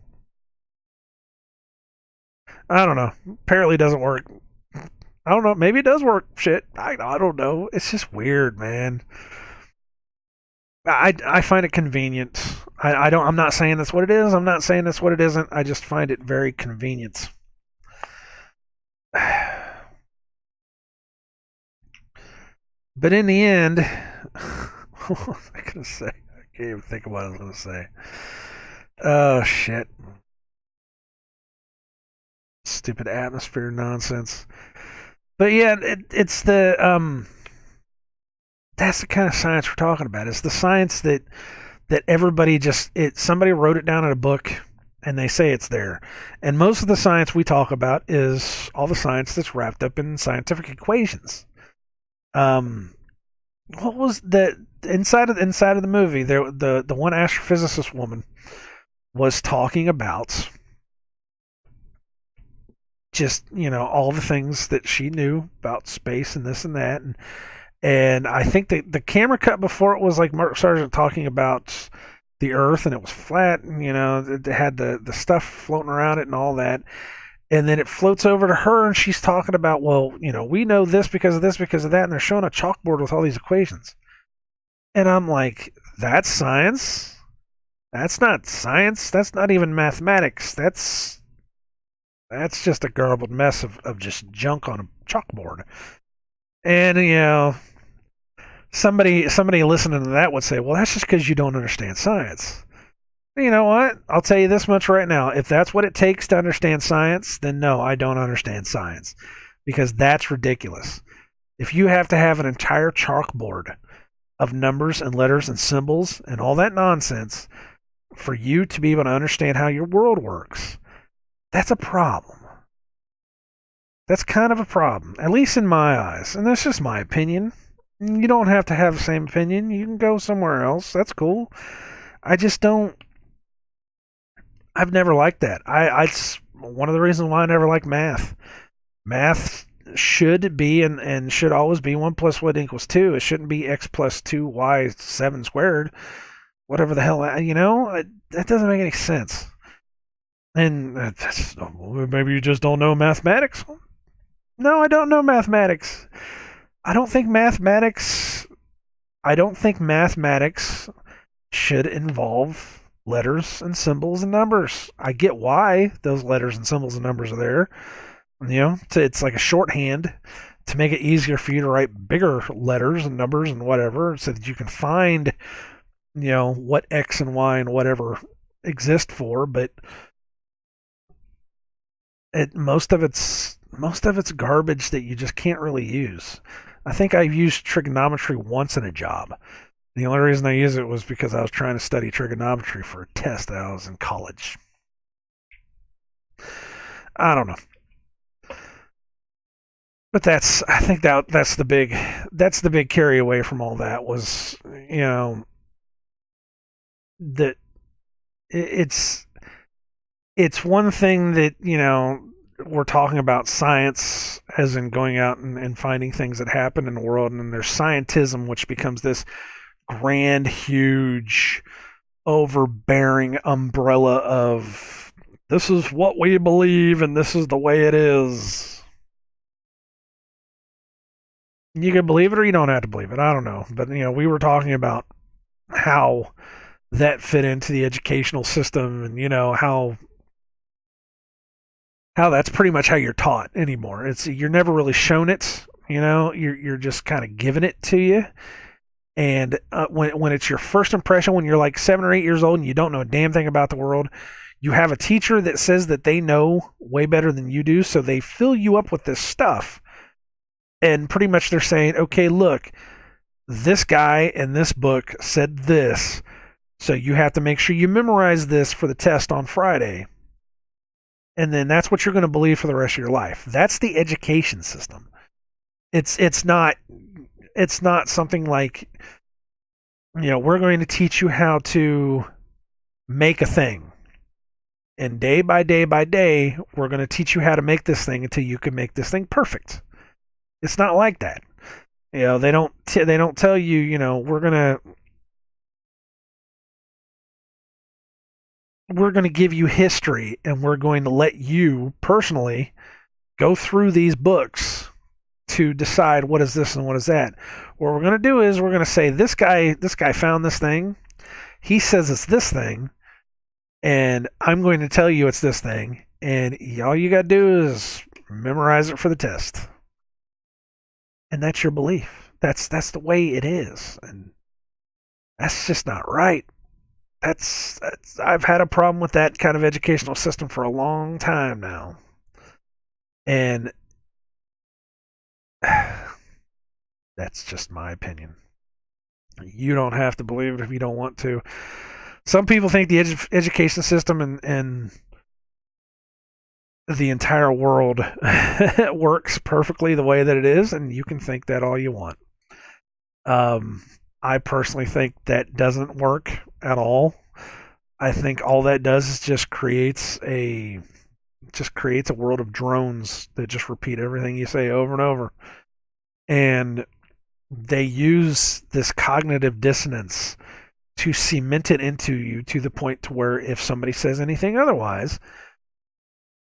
I don't know. Apparently, it doesn't work. I don't know. Maybe it does work. Shit, I don't know. It's just weird, man. I find it convenient. I don't. I'm not saying that's what it is. I'm not saying that's what it isn't. I just find it very convenient. But in the end, what was I gonna say? I can't even think of what I was gonna say. Oh shit! Stupid atmosphere nonsense. But yeah, it's the that's the kind of science we're talking about. It's the science that everybody somebody wrote it down in a book and they say it's there. And most of the science we talk about is all the science that's wrapped up in scientific equations. Um, what was the inside of the movie? There, the one astrophysicist woman was talking about just all the things that she knew about space and this and that, and I think the camera cut before it was like Mark Sargent talking about the Earth, and it was flat, and it had the stuff floating around it and all that, and then it floats over to her, and she's talking about, well, we know this because of that, and they're showing a chalkboard with all these equations, and I'm like, that's science. That's not science. That's not even mathematics. That's just a garbled mess of just junk on a chalkboard. And somebody listening to that would say, well, that's just because you don't understand science. You know what? I'll tell you this much right now. If that's what it takes to understand science, then no, I don't understand science. Because that's ridiculous. If you have to have an entire chalkboard of numbers and letters and symbols and all that nonsense for you to be able to understand how your world works, that's a problem. That's kind of a problem, at least in my eyes. And that's just my opinion. You don't have to have the same opinion. You can go somewhere else. That's cool. I just don't. I've never liked that. It's one of the reasons why I never liked math. Math should be and should always be 1 plus what equals 2. It shouldn't be x plus 2y 7 squared. Whatever the hell, that doesn't make any sense. And maybe you just don't know mathematics. No, I don't know mathematics. I don't think mathematics. I don't think mathematics should involve letters and symbols and numbers. I get why those letters and symbols and numbers are there. It's like a shorthand to make it easier for you to write bigger letters and numbers and whatever, so that you can find, what X and Y and whatever exist for. But most of it's garbage that you just can't really use. I think I used trigonometry once in a job. The only reason I used it was because I was trying to study trigonometry for a test that I was in college. I don't know. But I think that's the big carry away from all that was, that it's it's one thing that, we're talking about science as in going out and finding things that happen in the world, and then there's scientism, which becomes this grand, huge, overbearing umbrella of this is what we believe and this is the way it is. You can believe it or you don't have to believe it. I don't know. But, we were talking about how that fit into the educational system, and, how that's pretty much how you're taught anymore. It's you're never really shown it, you're just kind of given it to you. And when it's your first impression, when you're like 7 or 8 years old and you don't know a damn thing about the world, you have a teacher that says that they know way better than you do, so they fill you up with this stuff. And pretty much they're saying, okay, look, this guy in this book said this, so you have to make sure you memorize this for the test on Friday. And then that's what you're going to believe for the rest of your life. That's the education system. It's not something like, we're going to teach you how to make a thing. And day by day by day, we're going to teach you how to make this thing until you can make this thing perfect. It's not like that. They don't tell you, we're going to give you history, and we're going to let you personally go through these books to decide what is this and what is that. What we're going to do is we're going to say this guy found this thing. He says it's this thing, and I'm going to tell you it's this thing, and all you got to do is memorize it for the test. And that's your belief. That's the way it is, and that's just not right. That's I've had a problem with that kind of educational system for a long time now, and that's just my opinion. You don't have to believe it if you don't want to. Some people think the education system and the entire world works perfectly the way that it is, and you can think that all you want. I personally think that doesn't work at all. I think all that does is just creates a world of drones that just repeat everything you say over and over. And they use this cognitive dissonance to cement it into you to the point to where if somebody says anything otherwise,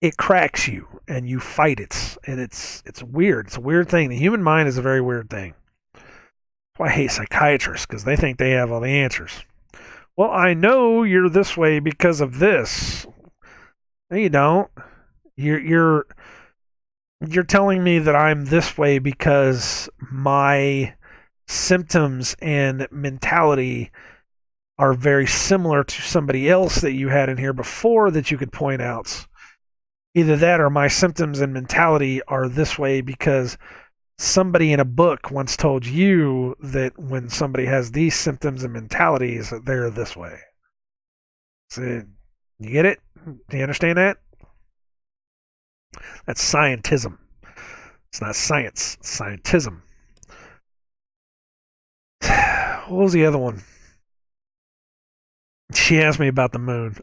it cracks you and you fight it. And it's weird. It's a weird thing. The human mind is a very weird thing. That's why I hate psychiatrists, because they think they have all the answers. Well, I know you're this way because of this. No, you don't. You're telling me that I'm this way because my symptoms and mentality are very similar to somebody else that you had in here before that you could point out. Either that or my symptoms and mentality are this way because somebody in a book once told you that when somebody has these symptoms and mentalities, they're this way. So, you get it? Do you understand that? That's scientism. It's not science, it's scientism. What was the other one? She asked me about the moon.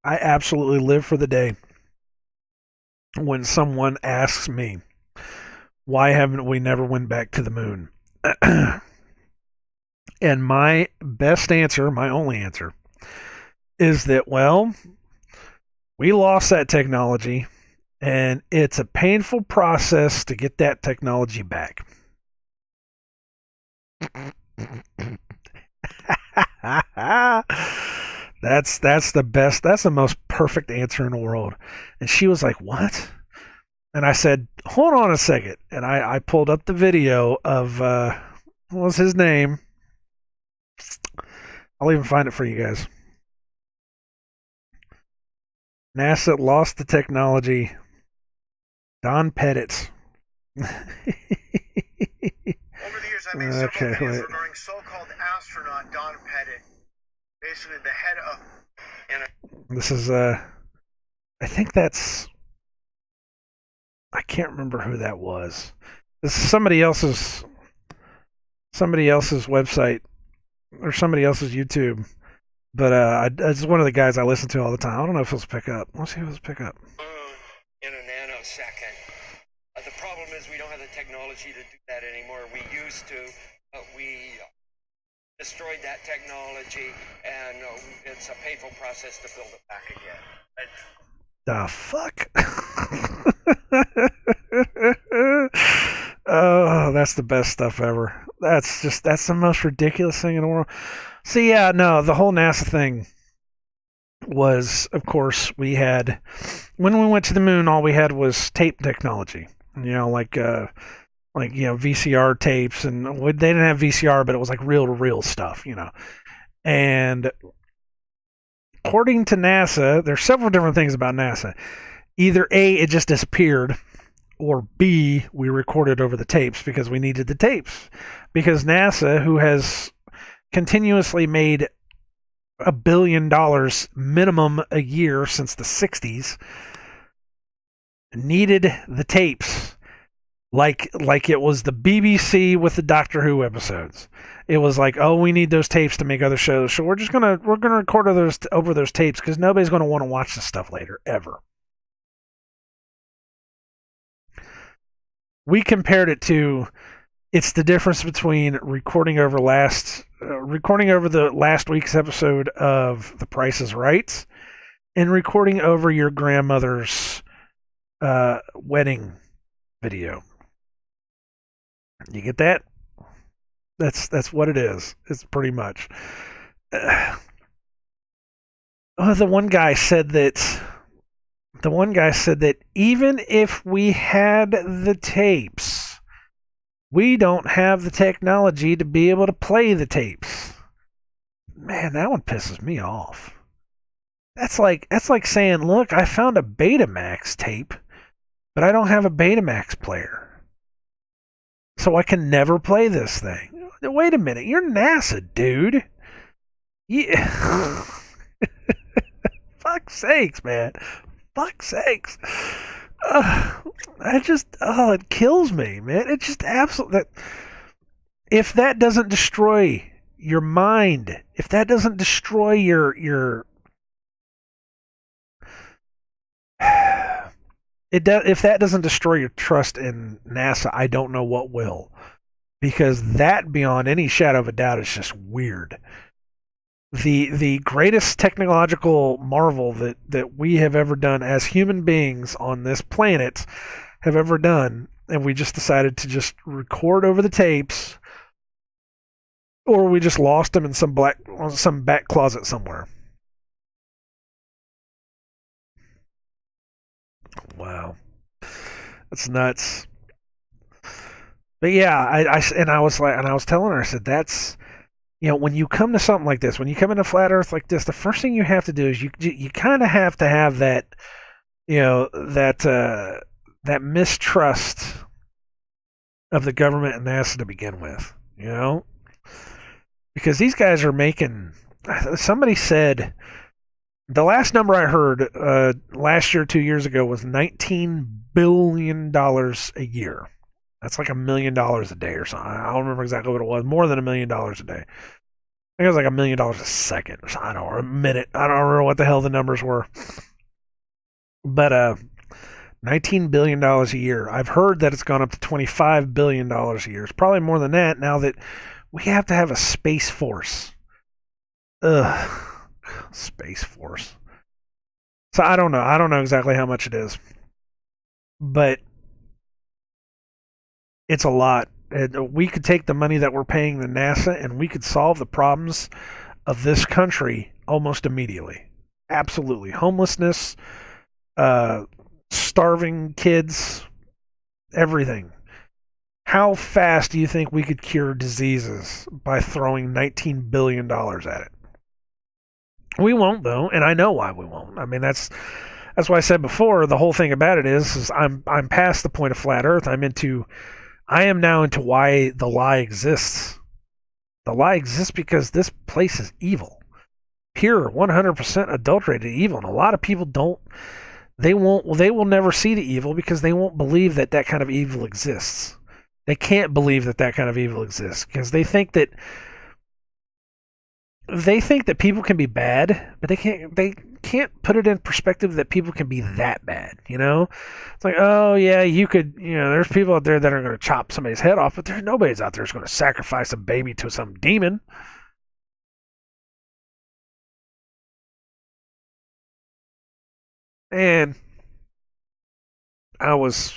I absolutely live for the day when someone asks me, why haven't we never went back to the moon? And my best answer, my only answer, is that, well, we lost that technology, and it's a painful process to get that technology back. That's the best. That's the most perfect answer in the world. And she was like, "What?" And I said, "Hold on a second." And I pulled up the video of what was his name? I'll even find it for you guys. NASA lost the technology. Don Pettit. Over the years, I made several videos regarding so-called astronaut Don Pettit, basically the head of. This is I think that's. I can't remember who that was, This is somebody else's website or somebody else's YouTube. But it's one of the guys I listen to all the time. I don't know if he'll pick up. Let's see if he'll pick up. In a nanosecond. The problem is we don't have the technology to do that anymore. We used to, but we destroyed that technology, and it's a painful process to build it back again. The fuck? Oh, that's the best stuff ever. That's the most ridiculous thing in the world. See, yeah, no, the whole NASA thing was, of course, when we went to the moon, all we had was tape technology. VCR tapes, and they didn't have VCR, but it was like reel to reel stuff, And according to NASA, there's several different things about NASA. Either A, it just disappeared, or B, we recorded over the tapes because we needed the tapes. Because NASA, who has continuously made $1 billion minimum a year since the 60s, needed the tapes like it was the BBC with the Doctor Who episodes. It was like, oh, we need those tapes to make other shows, so we're gonna record over those tapes because nobody's gonna want to watch this stuff later ever. We compared it to, it's the difference between recording over the last week's episode of The Price is Right and recording over your grandmother's wedding video. You get that? That's what it is. It's pretty much. The one guy said that even if we had the tapes, we don't have the technology to be able to play the tapes. Man, that one pisses me off. That's like saying, look, I found a Betamax tape, but I don't have a Betamax player, so I can never play this thing. Wait a minute, you're NASA, dude. Yeah. Fuck's sakes, man. Fuck's sakes. It kills me, man. It just absolutely. If that doesn't destroy your mind, if that doesn't destroy your if that doesn't destroy your trust in NASA, I don't know what will. Because that, beyond any shadow of a doubt, is just weird. The greatest technological marvel that we have ever done as human beings on this planet have ever done, and we just decided to just record over the tapes, or we just lost them in some back closet somewhere. Wow, that's nuts. But yeah, I was telling her, I said, that's, when you come to something like this, when you come into flat Earth like this, the first thing you have to do is you kind of have to have that, that mistrust of the government and NASA to begin with, because these guys are making. Somebody said the last number I heard last year, 2 years ago, was $19 billion a year. That's like $1 million a day or something. I don't remember exactly what it was. More than $1 million a day. I think it was like $1 million a second or something. Or a minute. I don't remember what the hell the numbers were. But $19 billion a year. I've heard that it's gone up to $25 billion a year. It's probably more than that now that we have to have a space force. Ugh. Space force. So I don't know. I don't know exactly how much it is. But it's a lot. We could take the money that we're paying the NASA and we could solve the problems of this country almost immediately. Absolutely. Homelessness, starving kids, everything. How fast do you think we could cure diseases by throwing $19 billion at it? We won't, though, and I know why we won't. I mean, that's why I said before, the whole thing about it is I'm past the point of flat Earth. I am now into why the lie exists. The lie exists because this place is evil. Pure, 100% adulterated evil. And a lot of people they will never see the evil because they won't believe that kind of evil exists. They can't believe that that kind of evil exists because they think that people can be bad, but they can't put it in perspective that people can be that bad, you know? It's like, oh yeah, there's people out there that are going to chop somebody's head off, but there's nobody's out there who's going to sacrifice a baby to some demon. And I was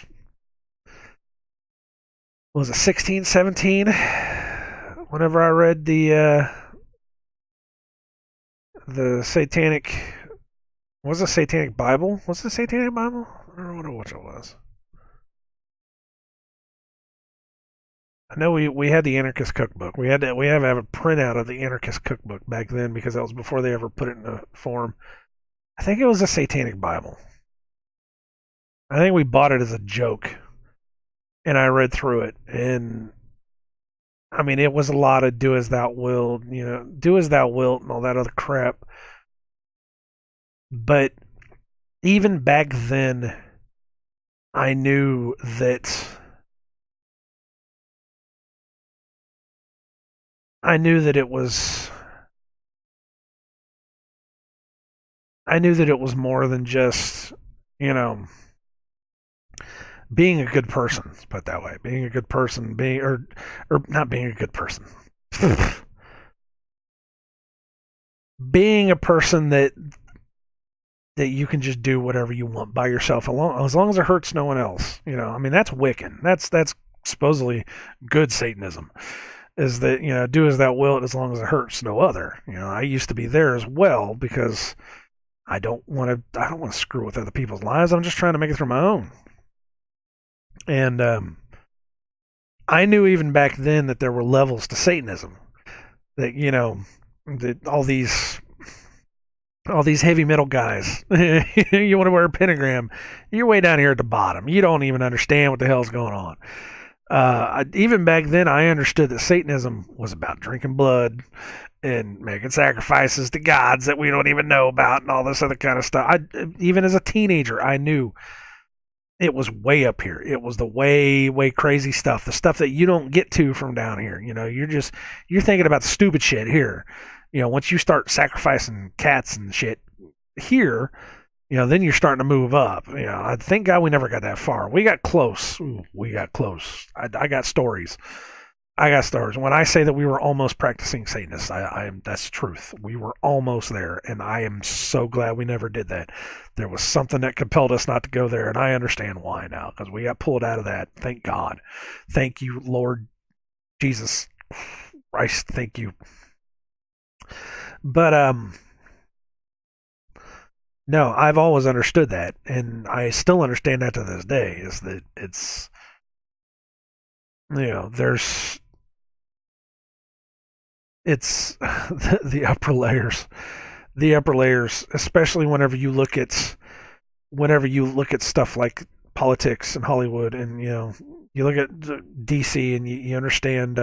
it 16, 17 whenever I read the satanic was it satanic Bible? Was it satanic Bible? I don't know which it was. I know we had the anarchist cookbook. We have to have a printout of the anarchist cookbook back then because that was before they ever put it in a form. I think it was a satanic Bible. I think we bought it as a joke, and I read through it, and I mean it was a lot of do as thou wilt, do as thou wilt, and all that other crap. But even back then, I knew that I knew that it was I knew that it was more than just, you know, being a good person. Let's put it that way. Being a good person, being or not being a good person. Being a person that you can just do whatever you want by yourself as long as it hurts no one else. I mean that's Wiccan. That's supposedly good Satanism. Is that do as thou wilt as long as it hurts no other. I used to be there as well because I don't want to screw with other people's lives. I'm just trying to make it through my own. And I knew even back then that there were levels to Satanism. That that all these heavy metal guys, you want to wear a pentagram, you're way down here at the bottom. You don't even understand what the hell's going on. Even back then, I understood that Satanism was about drinking blood and making sacrifices to gods that we don't even know about and all this other kind of stuff. Even as a teenager, I knew it was way up here. It was the way, way crazy stuff, the stuff that you don't get to from down here. You're thinking about the stupid shit here. Once you start sacrificing cats and shit here, then you're starting to move up. I thank God we never got that far. We got close. Ooh, we got close. I got stories. I got stories. When I say that we were almost practicing Satanists, that's truth. We were almost there, and I am so glad we never did that. There was something that compelled us not to go there, and I understand why now, because we got pulled out of that. Thank God. Thank you, Lord Jesus Christ. Thank you. But no, I've always understood that, and I still understand that to this day. Is that there's it's the upper layers, especially whenever you look at stuff like politics and Hollywood, and you look at DC, and you understand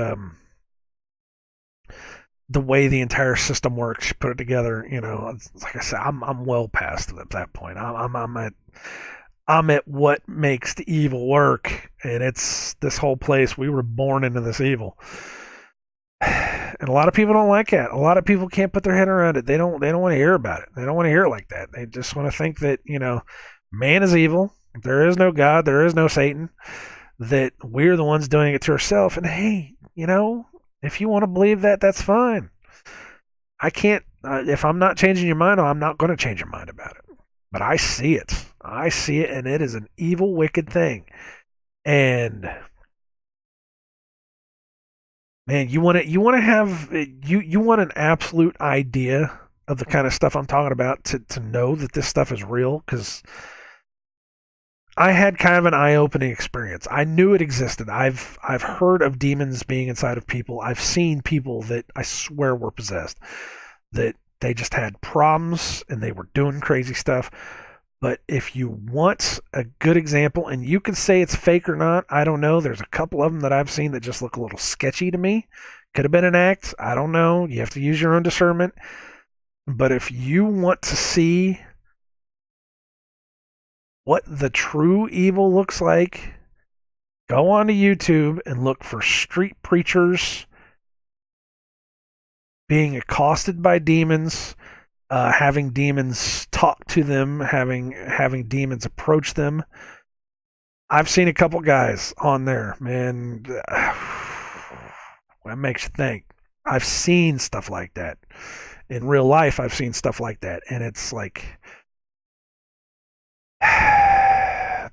the way the entire system works. You put it together. Like I said, I'm well past that point. I'm at what makes the evil work, and it's this whole place. We were born into this evil. And a lot of people don't like that. A lot of people can't put their head around it. They don't want to hear about it. They don't want to hear it like that. They just want to think that, man is evil. There is no God. There is no Satan. That we're the ones doing it to ourselves. And hey, if you want to believe that, that's fine. I can't, if I'm not changing your mind, I'm not going to change your mind about it. But I see it. I see it, and it is an evil, wicked thing. And man, you want an absolute idea of the kind of stuff I'm talking about to know that this stuff is real, because I had kind of an eye-opening experience. I knew it existed. I've heard of demons being inside of people. I've seen people that I swear were possessed, that they just had problems and they were doing crazy stuff. But if you want a good example, and you can say it's fake or not, I don't know. There's a couple of them that I've seen that just look a little sketchy to me. Could have been an act. I don't know. You have to use your own discernment. But if you want to see what the true evil looks like, Go onto YouTube and look for street preachers being accosted by demons, having demons talk to them, having demons approach them. I've seen a couple guys on there, man. That makes you think. I've seen stuff like that. In real life, I've seen stuff like that. And it's like,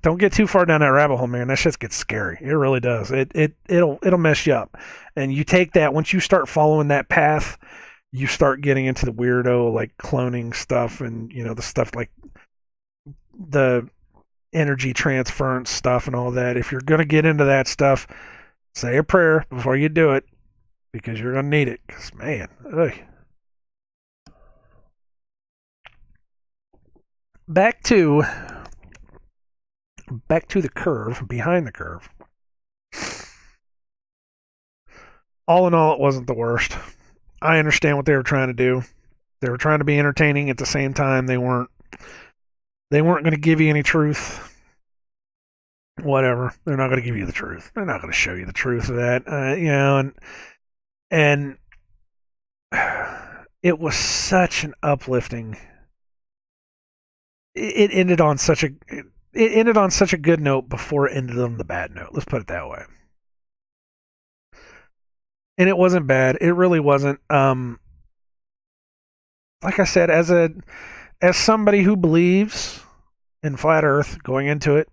don't get too far down that rabbit hole, man. That shit gets scary. It really does. It'll mess you up. And you take that, once you start following that path, you start getting into the weirdo, like cloning stuff and, the stuff like the energy transference stuff and all that. If you're going to get into that stuff, say a prayer before you do it, because you're going to need it. Because, man, ugh. Back to the curve, behind the curve. All in all, it wasn't the worst. I understand what they were trying to do. They were trying to be entertaining. At the same time, they weren't going to give you any truth. Whatever. They're not going to give you the truth. They're not going to show you the truth of that. And it was such an uplifting. It ended on such a good note before it ended on the bad note. Let's put it that way. And it wasn't bad. It really wasn't. Like I said, as somebody who believes in flat Earth going into it,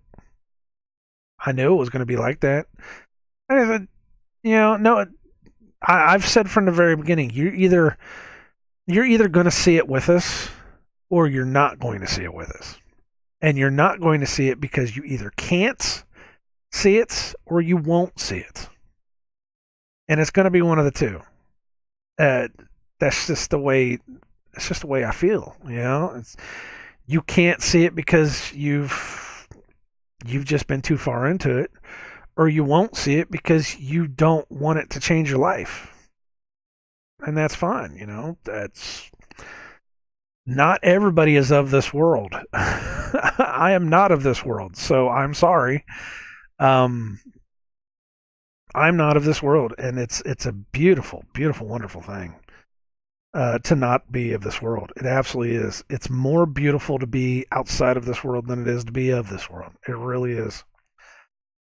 I knew it was going to be like that. I said, no. I've said from the very beginning, you're either going to see it with us, or you're not going to see it with us. And you're not going to see it because you either can't see it or you won't see it. And it's going to be one of the two. That's just the way. It's just the way I feel. You can't see it because you've just been too far into it, or you won't see it because you don't want it to change your life. And that's fine. That's not everybody is of this world. I am not of this world, so I'm sorry. I'm not of this world, and it's a beautiful, beautiful, wonderful thing to not be of this world. It absolutely is. It's more beautiful to be outside of this world than it is to be of this world. It really is.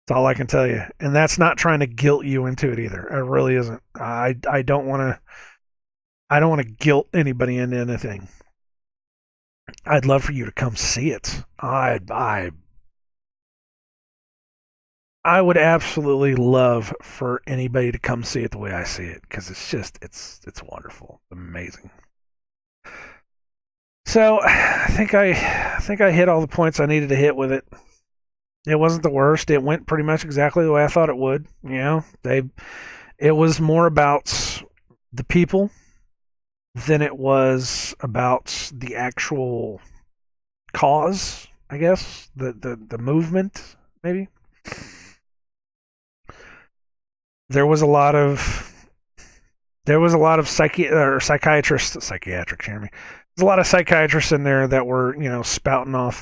That's all I can tell you. And that's not trying to guilt you into it either. It really isn't. I don't want to guilt anybody into anything. I'd love for you to come see it. I would absolutely love for anybody to come see it the way I see it, because it's wonderful, amazing. So I think I hit all the points I needed to hit with it. It wasn't the worst. It went pretty much exactly the way I thought it would. It was more about the people than it was about the actual cause, I guess, the movement, maybe. There was a lot of psychiatrics. Hear me. There's a lot of psychiatrists in there that were, spouting off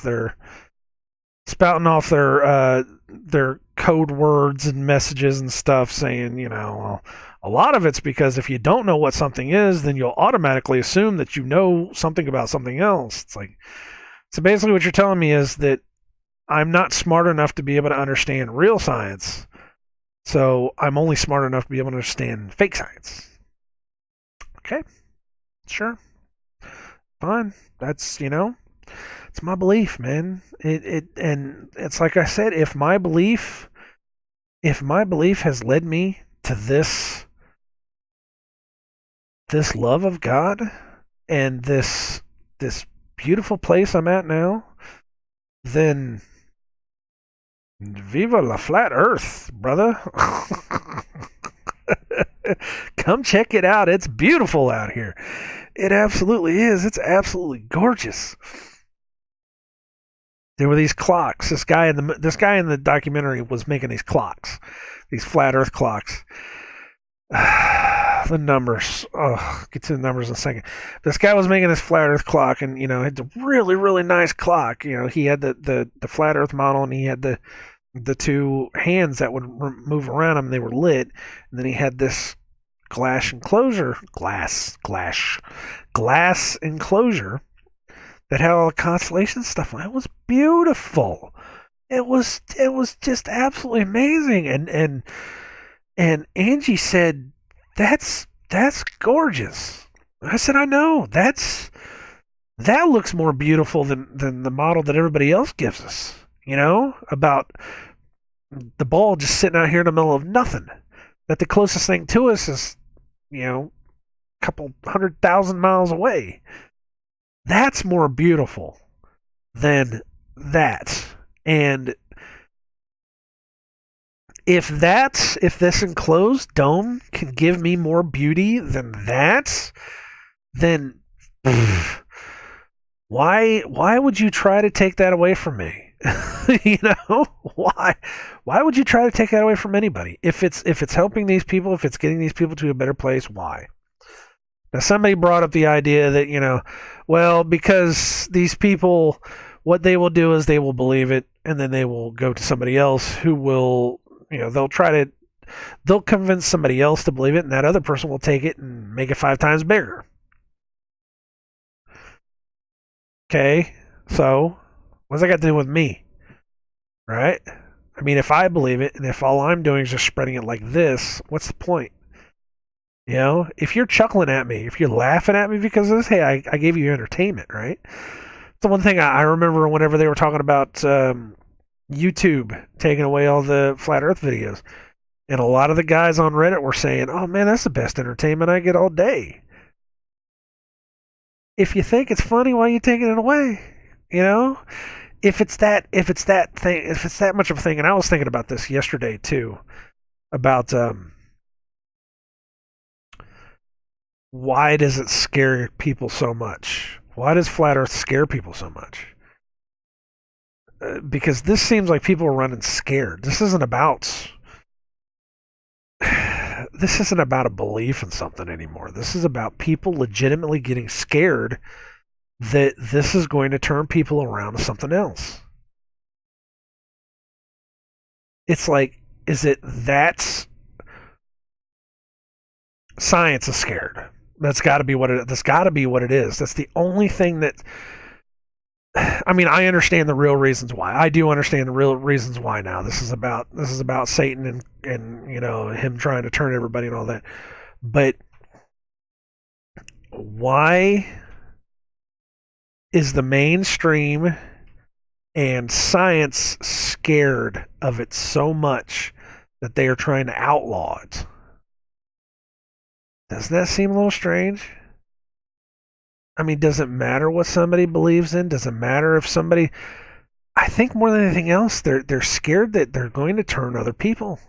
their code words and messages and stuff, saying, well, a lot of it's because if you don't know what something is, then you'll automatically assume that you know something about something else. It's like, so basically what you're telling me is that I'm not smart enough to be able to understand real science. So I'm only smart enough to be able to understand fake science. Okay, sure, fine. That's it's my belief, man. And it's like I said, if my belief has led me to this love of God and this beautiful place I'm at now, then viva la flat earth, brother. Come check it out. It's beautiful out here. It absolutely is. It's absolutely gorgeous. There were these clocks. This guy in the documentary was making these clocks, these flat earth clocks. The numbers. Oh, get to the numbers in a second. This guy was making this flat earth clock, and it's a really, really nice clock. He had the flat earth model, and he had the the two hands that would move around him. They were lit, and then he had this glass enclosure that had all the constellation stuff. It was beautiful. It was just absolutely amazing. And Angie said, that's gorgeous. I said, I know. That looks more beautiful than the model that everybody else gives us. About the ball just sitting out here in the middle of nothing. That the closest thing to us is, a couple 100,000 miles away. That's more beautiful than that. And if this enclosed dome can give me more beauty than that, then why would you try to take that away from me? Why would you try to take that away from anybody? If it's helping these people, if it's getting these people to a better place, why? Now somebody brought up the idea that, well, because these people, what they will do is they will believe it, and then they will go to somebody else who will, they'll convince somebody else to believe it, and that other person will take it and make it 5 times bigger. Okay, so what's that got to do with me? Right? I mean, if I believe it, and if all I'm doing is just spreading it like this, what's the point? If you're chuckling at me, if you're laughing at me because of this, hey, I gave you entertainment, right? The one thing I remember whenever they were talking about YouTube taking away all the flat Earth videos, and a lot of the guys on Reddit were saying, "Oh man, that's the best entertainment I get all day." If you think it's funny, why are you taking it away? If it's that thing, if it's that much of a thing, and I was thinking about this yesterday too, about why does it scare people so much? Why does flat Earth scare people so much? Because this seems like people are running scared. This isn't about a belief in something anymore. This is about people legitimately getting scared that this is going to turn people around to something else. It's like, is it that's science is scared? That's got to be what it. That's got to be what it is. That's the only thing that. I mean, I understand the real reasons why. I do understand the real reasons why now. This is about Satan and him trying to turn everybody and all that. But why is the mainstream and science scared of it so much that they are trying to outlaw it? Doesn't that seem a little strange? I mean, does it matter what somebody believes in? Does it matter if somebody... I think more than anything else, they're scared that they're going to turn other people.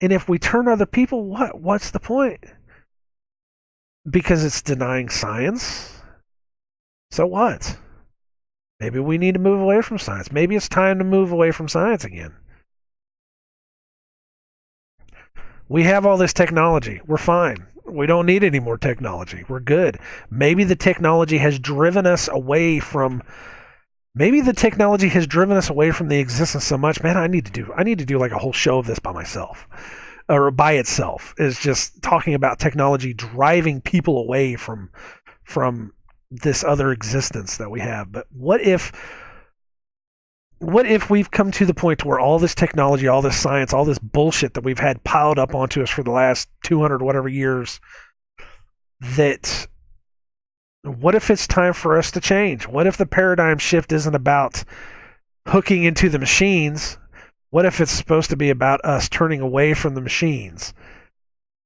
And if we turn other people, what? What's the point? Because it's denying science? So what? Maybe we need to move away from science. Maybe it's time to move away from science again. We have all this technology. We're fine. We don't need any more technology. We're good. Maybe the technology has driven us away from the existence so much. Man, I need to do like a whole show of this by myself. Or by itself. Is just talking about technology driving people away from this other existence that we have. But what if we've come to the point where all this technology, all this science, all this bullshit that we've had piled up onto us for the last 200 whatever years, that what if it's time for us to change? What if the paradigm shift isn't about hooking into the machines? What if it's supposed to be about us turning away from the machines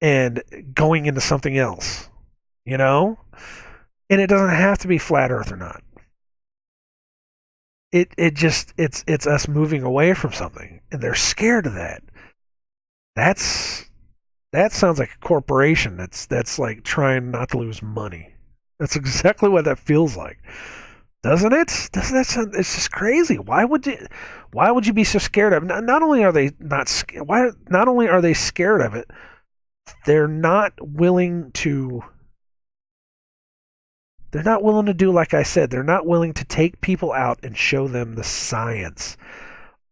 and going into something else? And it doesn't have to be flat Earth or not. It's us moving away from something, and they're scared of that. That sounds like a corporation that's like trying not to lose money. That's exactly what that feels like, doesn't it? Doesn't that sound? It's just crazy. Why would you be so scared of it? Not only are they not only are they scared of it, they're not willing to. They're not willing to do like I said. They're not willing to take people out and show them the science.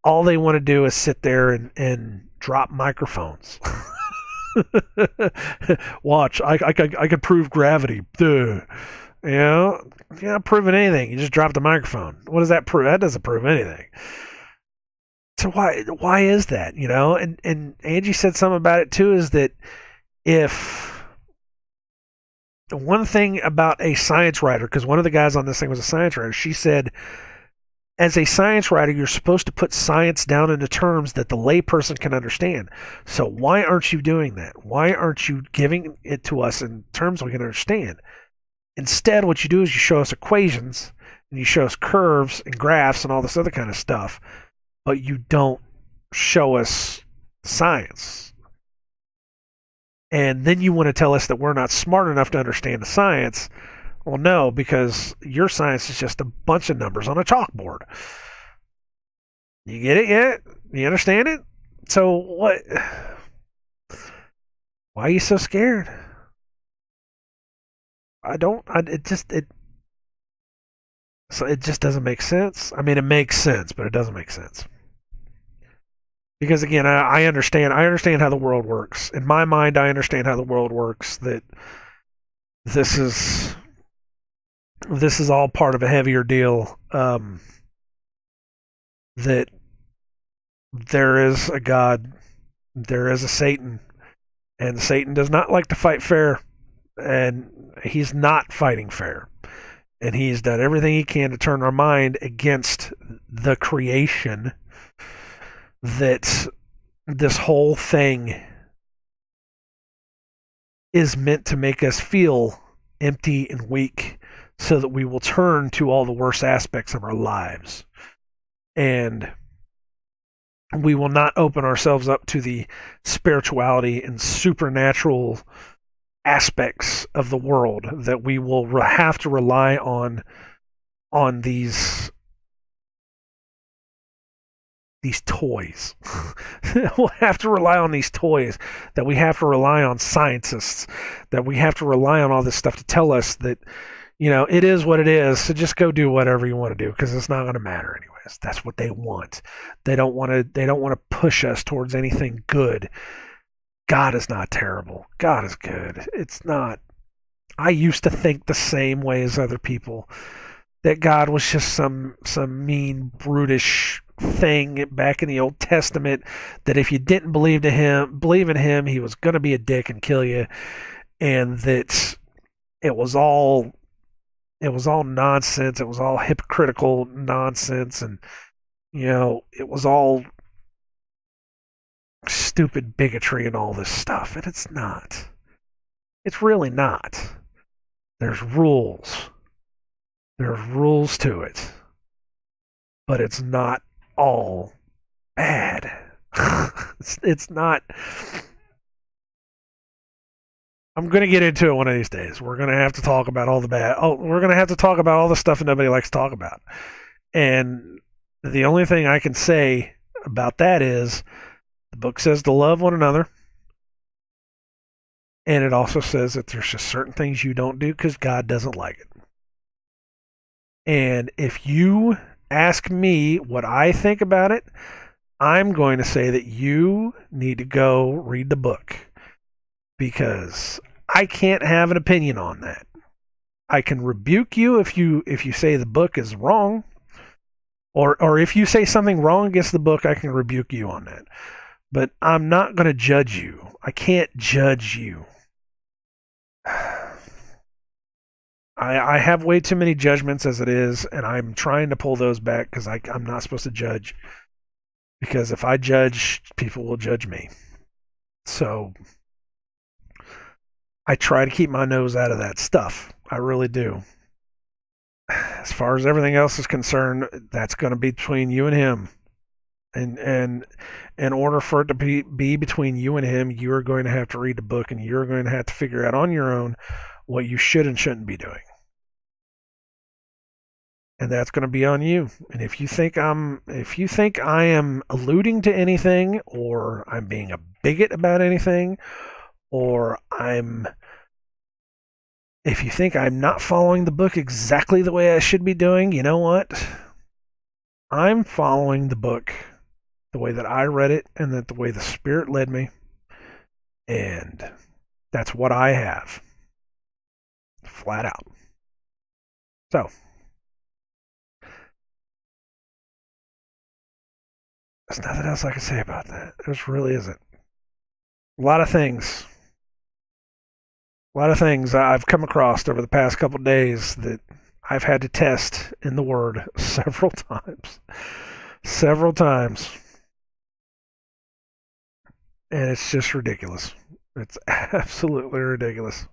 all they want to do is sit there and drop microphones. Watch, I could prove gravity. Duh. You know, you're not proving anything. You just dropped the microphone. What does that prove? That doesn't prove anything. So why is that? You know, and Angie said something about it too. Is that if one thing about a science writer, because one of the guys on this thing was a science writer, she said, as a science writer, you're supposed to put science down into terms that the layperson can understand. So why aren't you doing that? Why aren't you giving it to us in terms we can understand? Instead, what you do is you show us equations and you show us curves and graphs and all this other kind of stuff, but you don't show us science. And then you want to tell us that we're not smart enough to understand the science. Well, no, because your science is just a bunch of numbers on a chalkboard. You get it yet? You understand it? So what? Why are you so scared? So it just doesn't make sense. I mean, it makes sense, but it doesn't make sense. Because again, I understand how the world works. In my mind, I understand how the world works. That this is all part of a heavier deal. That there is a God, there is a Satan, and Satan does not like to fight fair, and he's not fighting fair. And he's done everything he can to turn our mind against the creation, that this whole thing is meant to make us feel empty and weak so that we will turn to all the worst aspects of our lives. And we will not open ourselves up to the spirituality and supernatural aspects of the world, that we will have to rely on these toys. We'll have to rely on these toys, that we have to rely on scientists, that we have to rely on all this stuff to tell us that, you know, it is what it is, so just go do whatever you want to do, because it's not going to matter anyways. That's what they want. They don't want to push us towards anything good. God is not terrible. God is good. It's not. I used to think the same way as other people, that God was just some mean, brutish thing back in the Old Testament, that if you didn't believe in him, he was going to be a dick and kill you, and that it was all nonsense. It was all hypocritical nonsense, and you know, it was all stupid bigotry and all this stuff. And it's not. It's really not. There's rules. There's rules to it. But it's not all bad. It's not. I'm going to get into it one of these days. We're going to have to talk about all the bad. Oh, we're going to have to talk about all the stuff that nobody likes to talk about. And the only thing I can say about that is, the book says to love one another. And it also says that there's just certain things you don't do because God doesn't like it. And if you ask me what I think about it, I'm going to say that you need to go read the book, because I can't have an opinion on that. I can rebuke you if you say the book is wrong, or if you say something wrong against the book, I can rebuke you on that. But I'm not going to judge you. I can't judge you. I have way too many judgments as it is, and I'm trying to pull those back, because I'm not supposed to judge. Because if I judge, people will judge me. So I try to keep my nose out of that stuff. I really do. As far as everything else is concerned, that's going to be between you and him. And in order for it to be between you and him, you're going to have to read the book, and you're going to have to figure out on your own what you should and shouldn't be doing. And that's going to be on you. And if you think I am alluding to anything, or I'm being a bigot about anything, or if you think I'm not following the book exactly the way I should be doing, you know what? I'm following the book the way that I read it, and that the way the Spirit led me. And that's what I have. Flat out. So, there's nothing else I can say about that. There just really isn't. A lot of things. A lot of things I've come across over the past couple of days that I've had to test in the Word several times. Several times. And it's just ridiculous. It's absolutely ridiculous.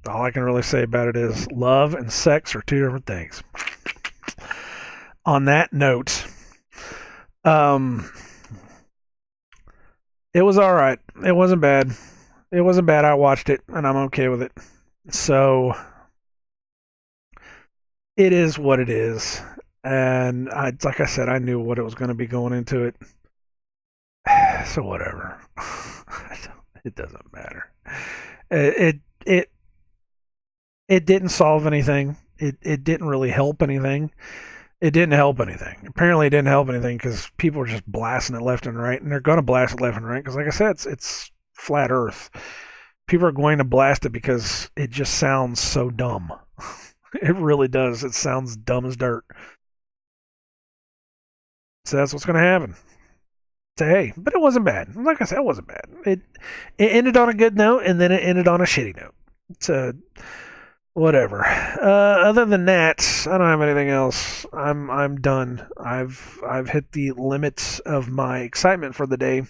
All I can really say about it is love and sex are two different things. On that note, it was all right. It wasn't bad. It wasn't bad. I watched it, and I'm okay with it. So it is what it is. And like I said, I knew what it was going to be going into it. So whatever. It doesn't matter. It didn't solve anything. It didn't really help anything. It didn't help anything. Apparently, it didn't help anything because people are just blasting it left and right, and they're going to blast it left and right because, like I said, it's flat Earth. People are going to blast it because it just sounds so dumb. It really does. It sounds dumb as dirt. So that's what's going to happen. So hey, but it wasn't bad. Like I said, it wasn't bad. It ended on a good note, and then it ended on a shitty note. So whatever. Other than that, I don't have anything else. I'm done. I've hit the limits of my excitement for the day,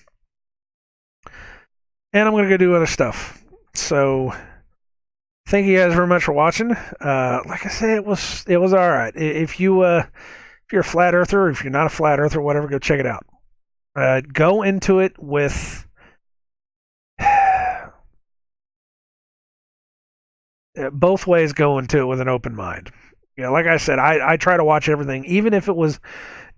and I'm gonna go do other stuff. So thank you guys very much for watching. Like I said, it was all right. If you're a flat earther, or if you're not a flat earther, whatever, go check it out. Go into it with both ways. Go into it with an open mind. Like I said, I try to watch everything, even if it was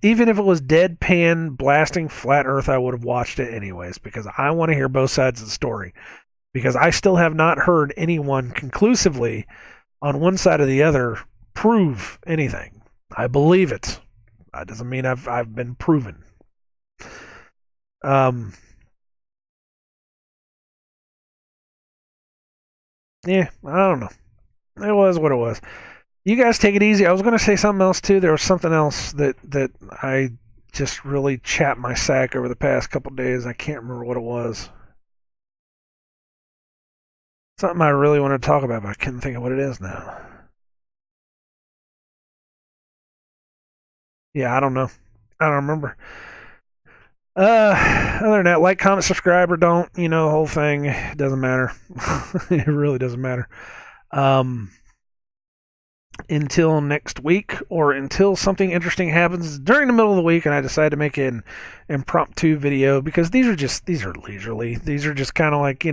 deadpan blasting flat Earth. I would have watched it anyways because I want to hear both sides of the story. Because I still have not heard anyone conclusively on one side or the other prove anything. I believe it. That doesn't mean I've been proven. Yeah, I don't know. It was what it was. You guys take it easy. I was going to say something else too. There was something else that I just really chapped my sack over the past couple days. I can't remember what it was. Something I really wanted to talk about, but I couldn't think of what it is now. Yeah, I don't know. I don't remember. Other than that, like, comment, subscribe, or don't. The whole thing. It doesn't matter. It really doesn't matter. Until next week, or until something interesting happens during the middle of the week and I decide to make an impromptu video, because these are leisurely. These are just kind of like,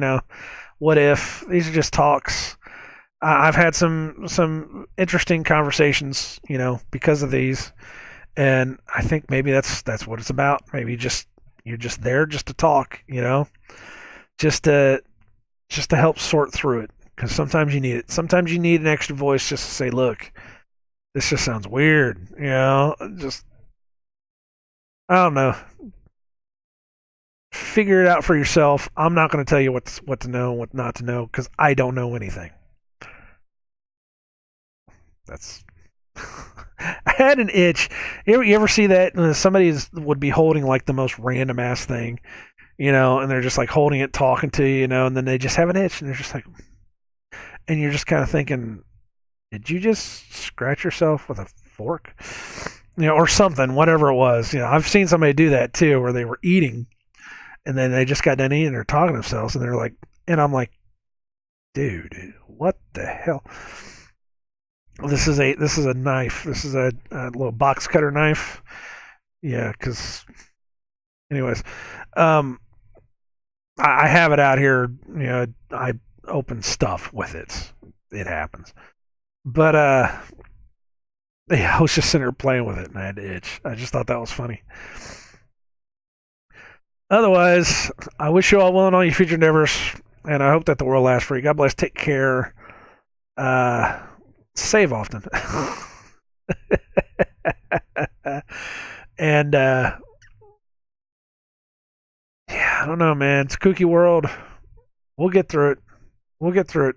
what if. These are just talks. I've had some interesting conversations, because of these. And I think maybe that's what it's about. Maybe you're just there just to talk, just to help sort through it. Because sometimes you need it. Sometimes you need an extra voice just to say, look, this just sounds weird. Just, I don't know. Figure it out for yourself. I'm not going to tell you what to know and what not to know because I don't know anything. That's... I had an itch. You ever see that? Somebody would be holding like the most random ass thing, and they're just like holding it, talking to you, and then they just have an itch, and they're just like... And you're just kind of thinking, did you just scratch yourself with a fork? Or something, whatever it was. I've seen somebody do that too, where they were eating and then they just got done eating and they're talking to themselves and they're like, and I'm like, dude, what the hell? This is a knife. This is a little box cutter knife. Yeah, because anyways, I have it out here. I open stuff with it. It happens. But yeah, I was just sitting there playing with it and I had to itch. I just thought that was funny. Otherwise, I wish you all well in all your future endeavors, and I hope that the world lasts for you. God bless. Take care. Uh, save often. And yeah, I don't know, man. It's a kooky world. We'll get through it. We'll get through it.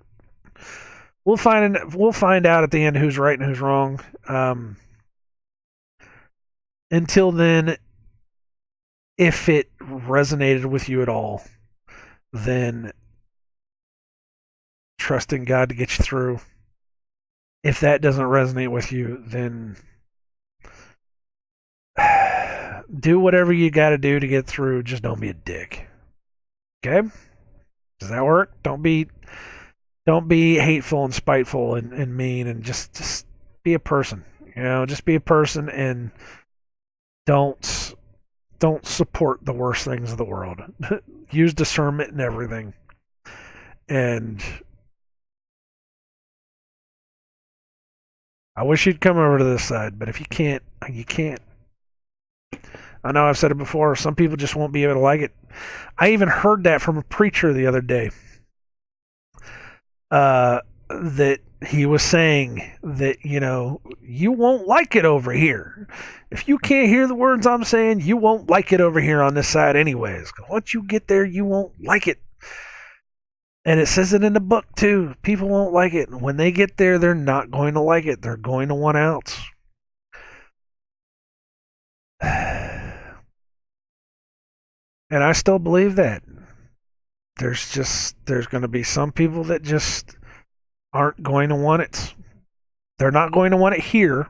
We'll find out at the end who's right and who's wrong. Until then, if it resonated with you at all, then trust in God to get you through. If that doesn't resonate with you, then do whatever you got to do to get through. Just don't be a dick. Okay? Does that work? Don't be hateful and spiteful and mean, and just be a person. Just be a person, and don't support the worst things of the world. Use discernment in everything. And I wish you'd come over to this side, but if you can't, you can't. I know I've said it before, some people just won't be able to like it. I even heard that from a preacher the other day. That he was saying that, you won't like it over here. If you can't hear the words I'm saying, you won't like it over here on this side anyways. Once you get there, you won't like it. And it says it in the book too. People won't like it. When they get there, they're not going to like it. They're going to want out. And I still believe that. There's going to be some people that just aren't going to want it. They're not going to want it here.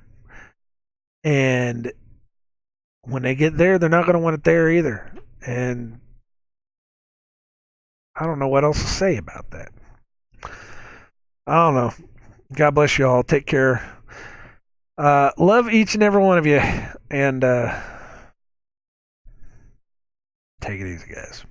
And when they get there, they're not going to want it there either. And I don't know what else to say about that. I don't know. God bless you all. Take care. Love each and every one of you. And take it easy, guys.